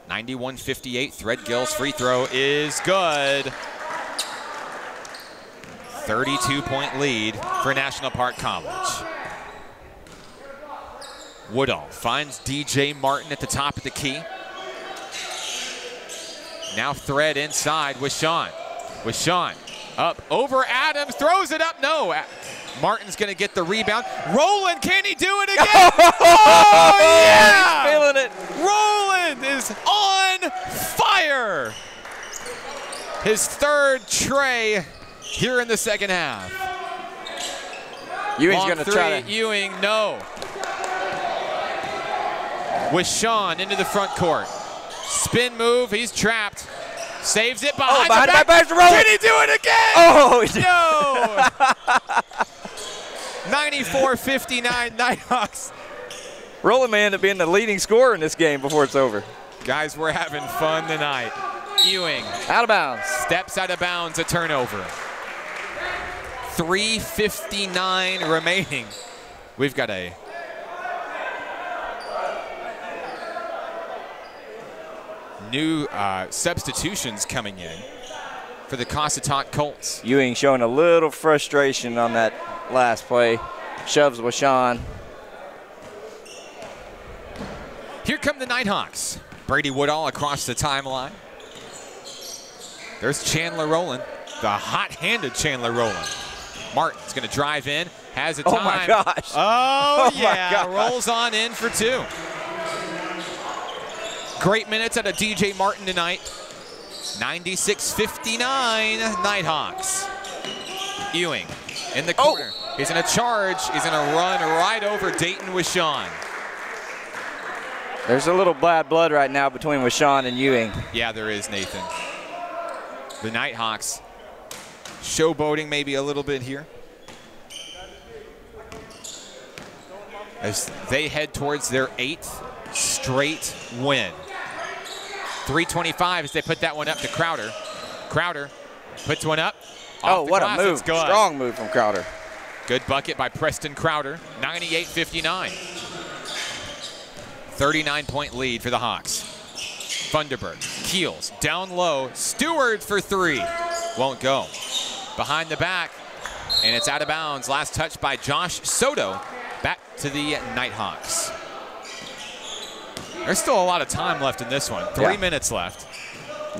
91-58. Threadgill's free throw is good. 32-point lead for National Park College. Woodall finds DJ Martin at the top of the key. Now Thread inside with Sean. Up over Adams, throws it up. No, Martin's going to get the rebound. Rowland, can he do it again? Oh, yeah! He's feeling it. Rowland is on fire. His third tray here in the second half. Ewing's going to try to. Ewing, no. With Sean into the front court. Spin move, he's trapped. Saves it behind, behind the back. Did he do it again? Oh, no. 94-59 Nighthawks. Roland may end up being the leading scorer in this game before it's over. Guys, we're having fun tonight. Ewing. Out of bounds. Steps out of bounds, a turnover. 3:59 remaining. We've got a new substitutions coming in for the Cossatot Colts. Ewing showing a little frustration on that last play. Shoves with Sean. Here come the Nighthawks. Brady Woodall across the timeline. There's Chandler Rowland, the hot-handed Chandler Rowland. Martin's going to drive in, has a time. Oh, my gosh. Oh, my yeah, gosh. rolls on in for two. Great minutes out of DJ Martin tonight. 96-59 Nighthawks. Ewing in the corner. Oh. He's going to charge. He's going to run right over Dayton Wishon. There's a little bad blood right now between Wishon and Ewing. Yeah, there is, Nathan. The Nighthawks showboating maybe a little bit here as they head towards their 8th straight win. 3:25 as they put that one up to Crowder. Crowder puts one up. Oh, what glass. a move. Strong move from Crowder. Good bucket by Preston Crowder. 98-59. 39-point lead for the Hawks. Funderburg, Keels, down low, Stewart for three. Won't go. Behind the back, and it's out of bounds. Last touch by Josh Soto. Back to the Nighthawks. There's still a lot of time left in this one. 3 minutes left.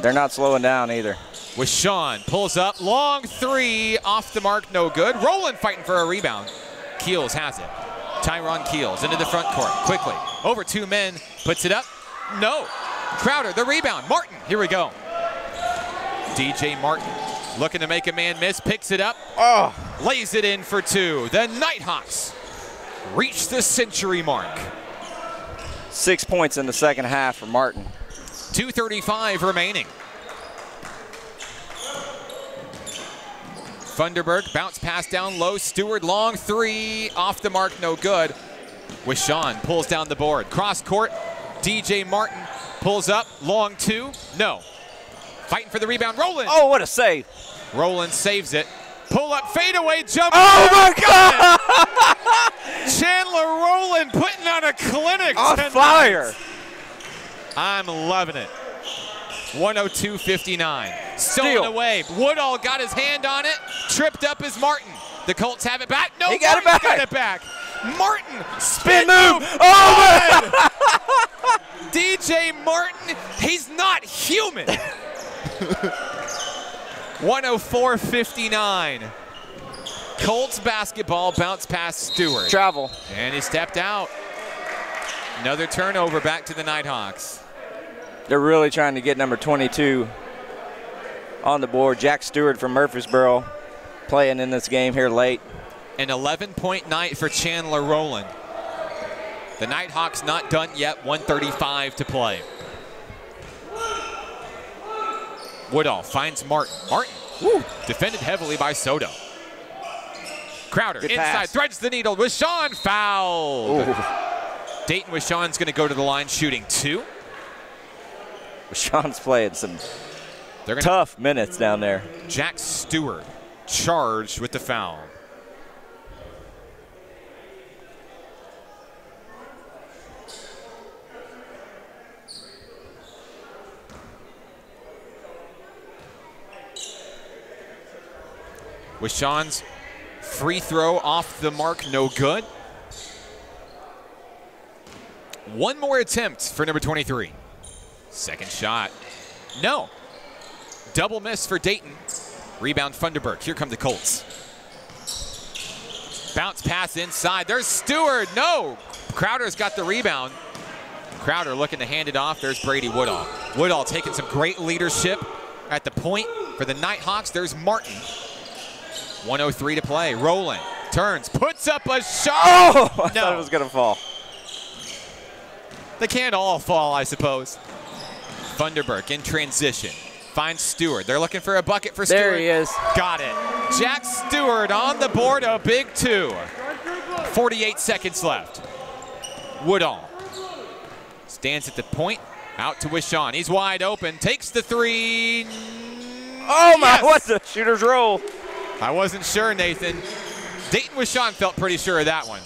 They're not slowing down either. With Sean, pulls up, long three, off the mark, no good. Rowland fighting for a rebound. Keels has it. Tyron Keels into the front court, quickly. Over two men, puts it up, no. Crowder, the rebound. Martin, here we go. DJ Martin looking to make a man miss, picks it up, lays it in for two. The Nighthawks reach the century mark. 6 points in the second half for Martin. 2:35 remaining. Funderburg, bounce pass down low. Stewart, long three, off the mark, no good. Wishon pulls down the board. Cross court, DJ Martin pulls up, long two, no. Fighting for the rebound, Rowland. Oh, what a save. Rowland saves it. Pull up, fadeaway, jump. Oh my God! Chandler Rowland putting on a clinic. On fire. I'm loving it. 102-59. Stolen away. Woodall got his hand on it. Tripped up is Martin. The Colts have it back. No, he got it back. Got it back. Martin, spin move. Oh, man. DJ Martin, he's not human. 104-59. Colts basketball, bounce past Stewart. Travel. And he stepped out. Another turnover back to the Nighthawks. They're really trying to get number 22 on the board. Jack Stewart from Murfreesboro playing in this game here late. An 11-point night for Chandler Rowland. The Nighthawks not done yet, 1:35 to play. Woodall finds Martin. Martin, defended heavily by Soto. Crowder, good inside, pass. threads the needle. Wishon fouled. Ooh. Dayton Wishon's going to go to the line shooting two. Wishon's playing some tough minutes down there. Jack Stewart charged with the foul. Wishon's free throw off the mark, no good. One more attempt for number 23. Second shot, no. Double miss for Dayton. Rebound Funderburg. Here come the Colts. Bounce pass inside. There's Stewart. No. Crowder's got the rebound. Crowder looking to hand it off. There's Brady Woodall. Woodall taking some great leadership at the point For the Nighthawks, there's Martin. 1:03 to play. Rowland turns, puts up a shot. Oh, I thought it was going to fall. They can't all fall, I suppose. Funderburk in transition. Finds Stewart. They're looking for a bucket for Stewart. There he is. Got it. Jack Stewart on the board, a big 2. 48 seconds left. Woodall stands at the point. Out to Wishon. He's wide open. Takes the 3. Oh, my. Yes! What the shooter's roll. I wasn't sure, Nathan. Dayton Wishon felt pretty sure of that one.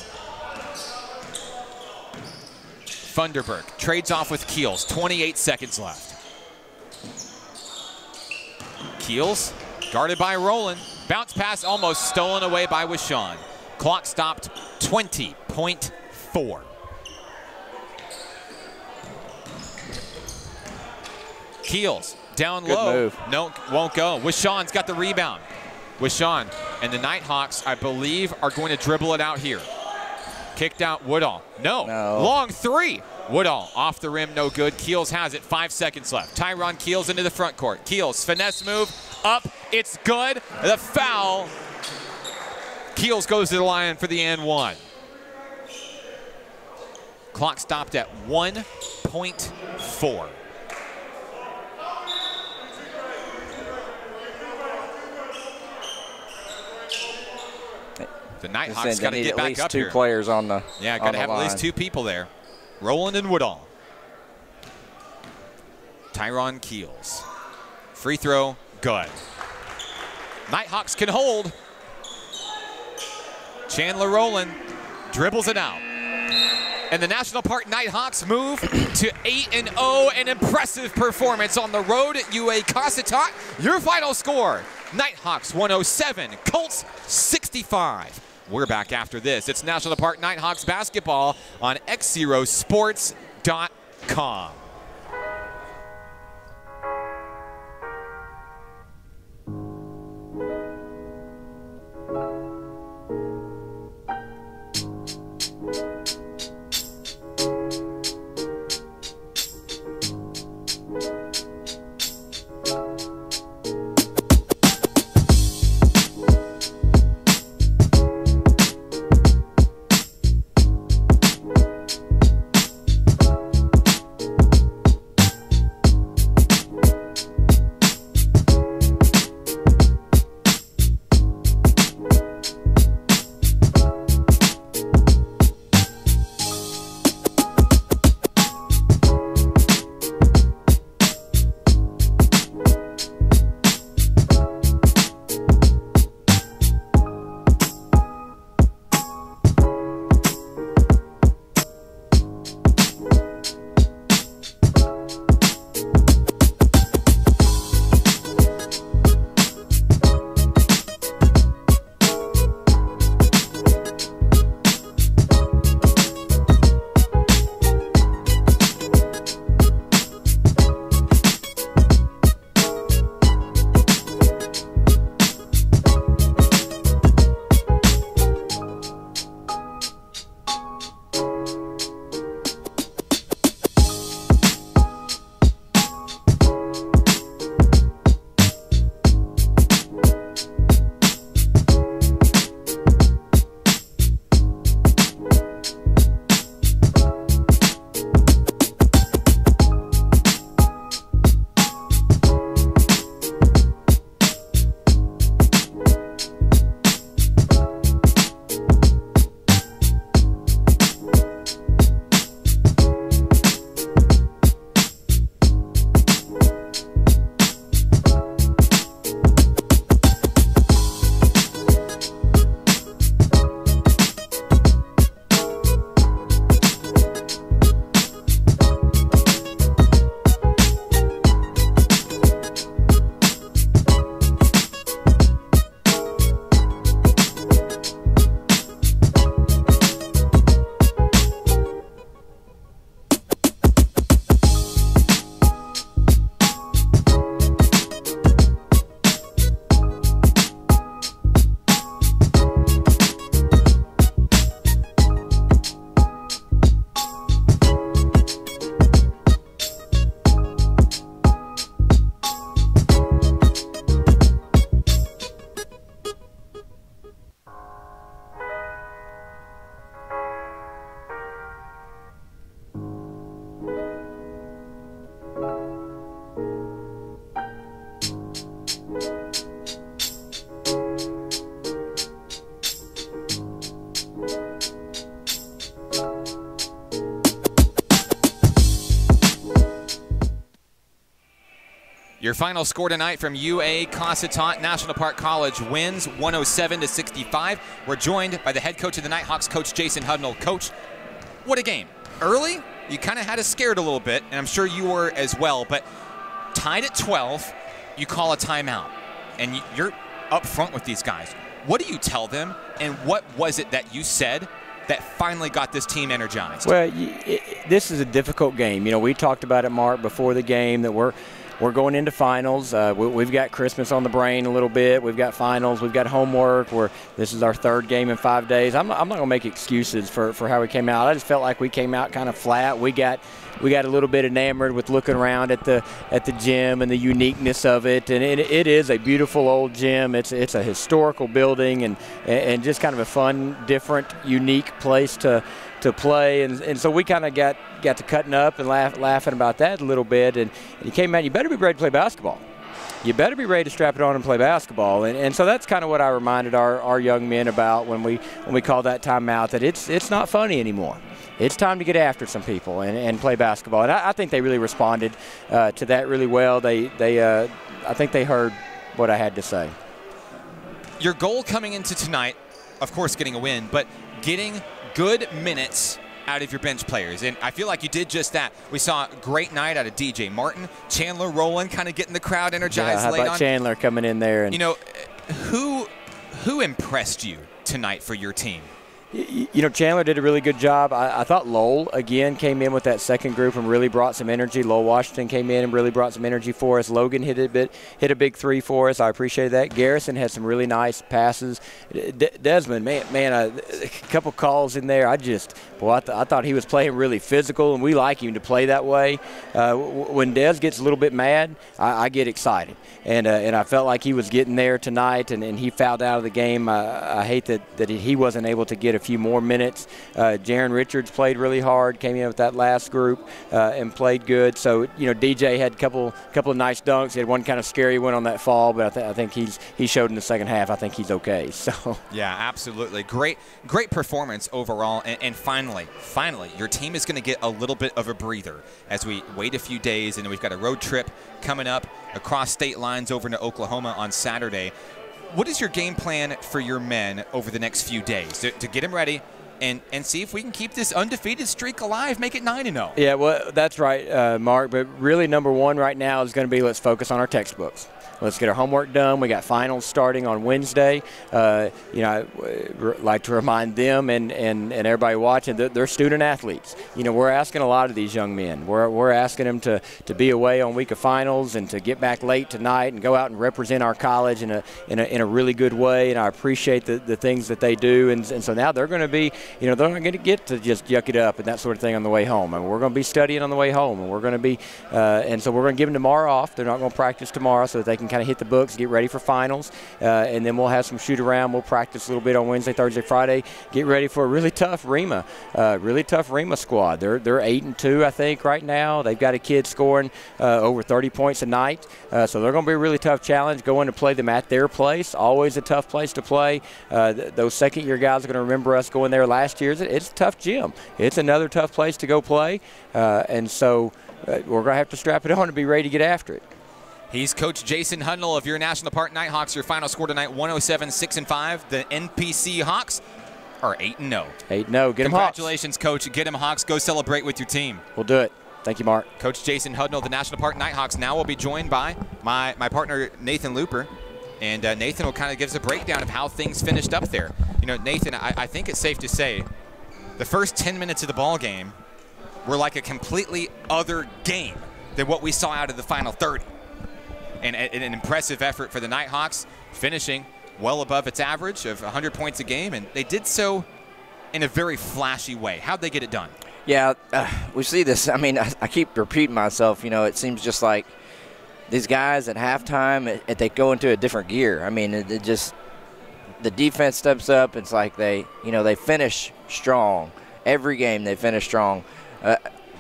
Funderburk trades off with Keels. 28 seconds left. Keels guarded by Rowland. Bounce pass almost stolen away by Wishon. Clock stopped 20.4. Keels down Good low. move. No, won't go. Wishon's got the rebound. Wishon and the Nighthawks, I believe, are going to dribble it out here. Kicked out Woodall. No. Long 3. Woodall off the rim, no good. Keels has it. 5 seconds left. Tyron Keels into the front court. Keels, finesse move, up. It's good. The foul. Keels goes to the line for the and-1. Clock stopped at 1.4. The Nighthawks got to get back up here. At least 2 players on the Yeah, got to have at least 2 people there. Rowland and Woodall. Tyron Keels. Free throw, good. Nighthawks can hold. Chandler Rowland dribbles it out. And the National Park Nighthawks move to 8-0, an impressive performance on the road at UA Cossatot. Your final score, Nighthawks 107, Colts 65. We're back after this. It's National Park Nighthawks basketball on XZeroSports.com. Your final score tonight from UA Cossatot National Park College wins 107-65. We're joined by the head coach of the Nighthawks, Coach Jason Hudnall. Coach, what a game. Early, you kind of had us scared a little bit, and I'm sure you were as well, but tied at 12, you call a timeout, and you're up front with these guys. What do you tell them, and what was it that you said that finally got this team energized? Well, this is a difficult game. You know, we talked about it, Mark, before the game, that we're going into finals. We've got Christmas on the brain a little bit. We've got finals. We've got homework. This is our third game in 5 days. I'm not going to make excuses for how we came out. I just felt like we came out kind of flat. We got a little bit enamored with looking around at the gym and the uniqueness of it. And it is a beautiful old gym. It's a historical building and just kind of a fun, different, unique place to play, and so we kind of got to cutting up and laughing about that a little bit, and you came out, you better be ready to play basketball. You better be ready to strap it on and play basketball, and so that's kind of what I reminded our young men about when we called that timeout, that it's not funny anymore. It's time to get after some people and play basketball, and I think they really responded to that really well. I think they heard what I had to say. Your goal coming into tonight, of course, getting a win, but getting good minutes out of your bench players, and I feel like you did just that. We saw a great night out of DJ Martin, Chandler Rowland, kind of getting the crowd energized. Yeah, how about Chandler coming in there? And you know, who impressed you tonight for your team? You know, Chandler did a really good job. I thought Lowell, again, came in with that second group and really brought some energy. Lowell Washington came in and really brought some energy for us. Logan hit a big three for us. I appreciate that. Garrison had some really nice passes. Desmond, man, a couple calls in there. I thought he was playing really physical, and we like him to play that way. When Des gets a little bit mad, I get excited. And I felt like he was getting there tonight, and he fouled out of the game. I hate that he wasn't able to get a few more minutes. Jaron Richards played really hard, came in with that last group and played good. So, you know, DJ had a couple of nice dunks. He had one kind of scary one on that fall, but I think he showed in the second half. I think he's okay. So yeah, absolutely. Great performance overall. And finally, your team is going to get a little bit of a breather as we wait a few days, and then we've got a road trip coming up across state lines over to Oklahoma on Saturday. What is your game plan for your men over the next few days to get them ready and see if we can keep this undefeated streak alive, make it 9-0? Yeah, well, that's right, Mark. But really, number one right now is going to be, let's focus on our textbooks. Let's get our homework done. We got finals starting on Wednesday. You know, I like to remind them and everybody watching that they're student athletes. You know, we're asking a lot of these young men. We're asking them to be away on week of finals and to get back late tonight and go out and represent our college in a really good way. And I appreciate the things that they do. And so now they're going to be, you know, they're not going to get to just yuck it up and that sort of thing on the way home. And we're going to be studying on the way home. And we're going to be, and so we're going to give them tomorrow off. They're not going to practice tomorrow so that they can kind of hit the books, get ready for finals, and then we'll have some shoot around. We'll practice a little bit on Wednesday, Thursday, Friday. Get ready for a really tough REMA squad. They're 8-2, I think, right now. They've got a kid scoring over 30 points a night, so they're going to be a really tough challenge. Going to play them at their place, always a tough place to play. Those second-year guys are going to remember us going there last year. It's a tough gym. It's another tough place to go play, and so we're going to have to strap it on and be ready to get after it. He's Coach Jason Hudnall of your National Park Nighthawks. Your final score tonight, 107-6-5. The NPC Hawks are 8-0. 8-0. Get them Hawks. Congratulations, Coach. Get them Hawks. Go celebrate with your team. We'll do it. Thank you, Mark. Coach Jason Hudnall of the National Park Nighthawks now will be joined by my partner, Nathan Looper. And Nathan will kind of give us a breakdown of how things finished up there. You know, Nathan, I think it's safe to say the first 10 minutes of the ball game were like a completely other game than what we saw out of the final 30. And an impressive effort for the Nighthawks, finishing well above its average of 100 points a game, and they did so in a very flashy way. How'd they get it done? Yeah, we see this. I mean, I keep repeating myself. You know, it seems just like these guys at halftime, they go into a different gear. I mean, it just the defense steps up. It's like they finish strong. Every game they finish strong.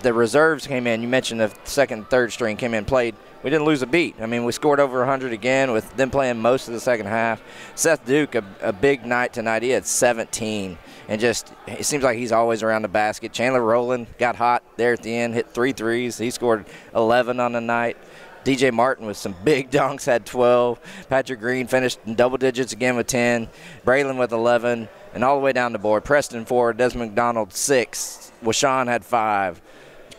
The reserves came in. You mentioned the second, third string came in, played. We didn't lose a beat. I mean, we scored over 100 again with them playing most of the second half. Seth Duke, a big night tonight. He had 17. And just, it seems like he's always around the basket. Chandler Rowland got hot there at the end, hit 3 threes. He scored 11 on the night. DJ Martin with some big dunks, had 12. Patrick Green finished in double digits again with 10. Braylon with 11. And all the way down the board, Preston 4, Desmond McDonald 6. Washawn had 5.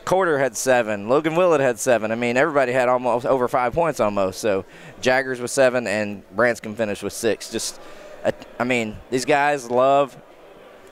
Corder had 7. Logan Willett had 7. I mean, everybody had almost over 5 points almost. So Jaggers with 7 and Branscombe finished with 6. Just, I mean, these guys love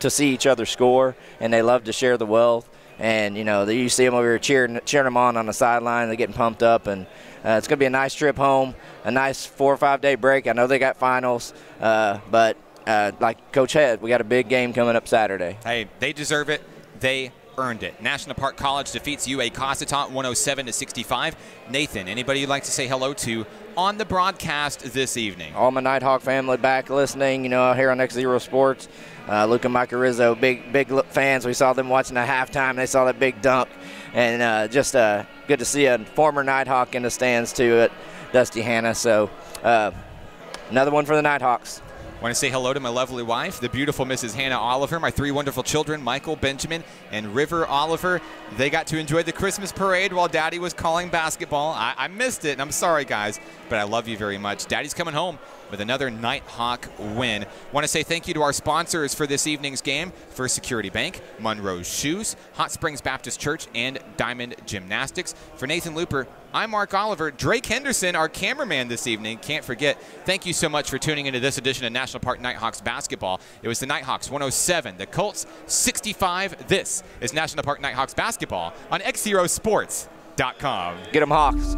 to see each other score, and they love to share the wealth. And, you know, you see them over here cheering them on the sideline. They're getting pumped up, and it's going to be a nice trip home, a nice 4 or 5 day break. I know they got finals, but like Coach Head, we got a big game coming up Saturday. Hey, they deserve it. They earned it. National Park College defeats UA Cossatot 107-65. Nathan, anybody you'd like to say hello to on the broadcast this evening? All my Nighthawk family back listening, you know, here on XZero Sports. Luke and Micah Rizzo, big fans. We saw them watching the halftime. They saw that big dunk. And just good to see a former Nighthawk in the stands, too, at Dusty Hannah. So another one for the Nighthawks. I want to say hello to my lovely wife, the beautiful Mrs. Hannah Oliver, my 3 wonderful children, Michael, Benjamin, and River Oliver. They got to enjoy the Christmas parade while Daddy was calling basketball. I missed it, and I'm sorry, guys, but I love you very much. Daddy's coming home with another Nighthawk win. Want to say thank you to our sponsors for this evening's game: First Security Bank, Monroe's Shoes, Hot Springs Baptist Church, and Diamond Gymnastics. For Nathan Looper, I'm Mark Oliver. Drake Henderson, our cameraman this evening, can't forget. Thank you so much for tuning into this edition of National Park Nighthawks basketball. It was the Nighthawks 107, the Colts 65. This is National Park Nighthawks basketball on XZeroSports.com. Get 'em Hawks.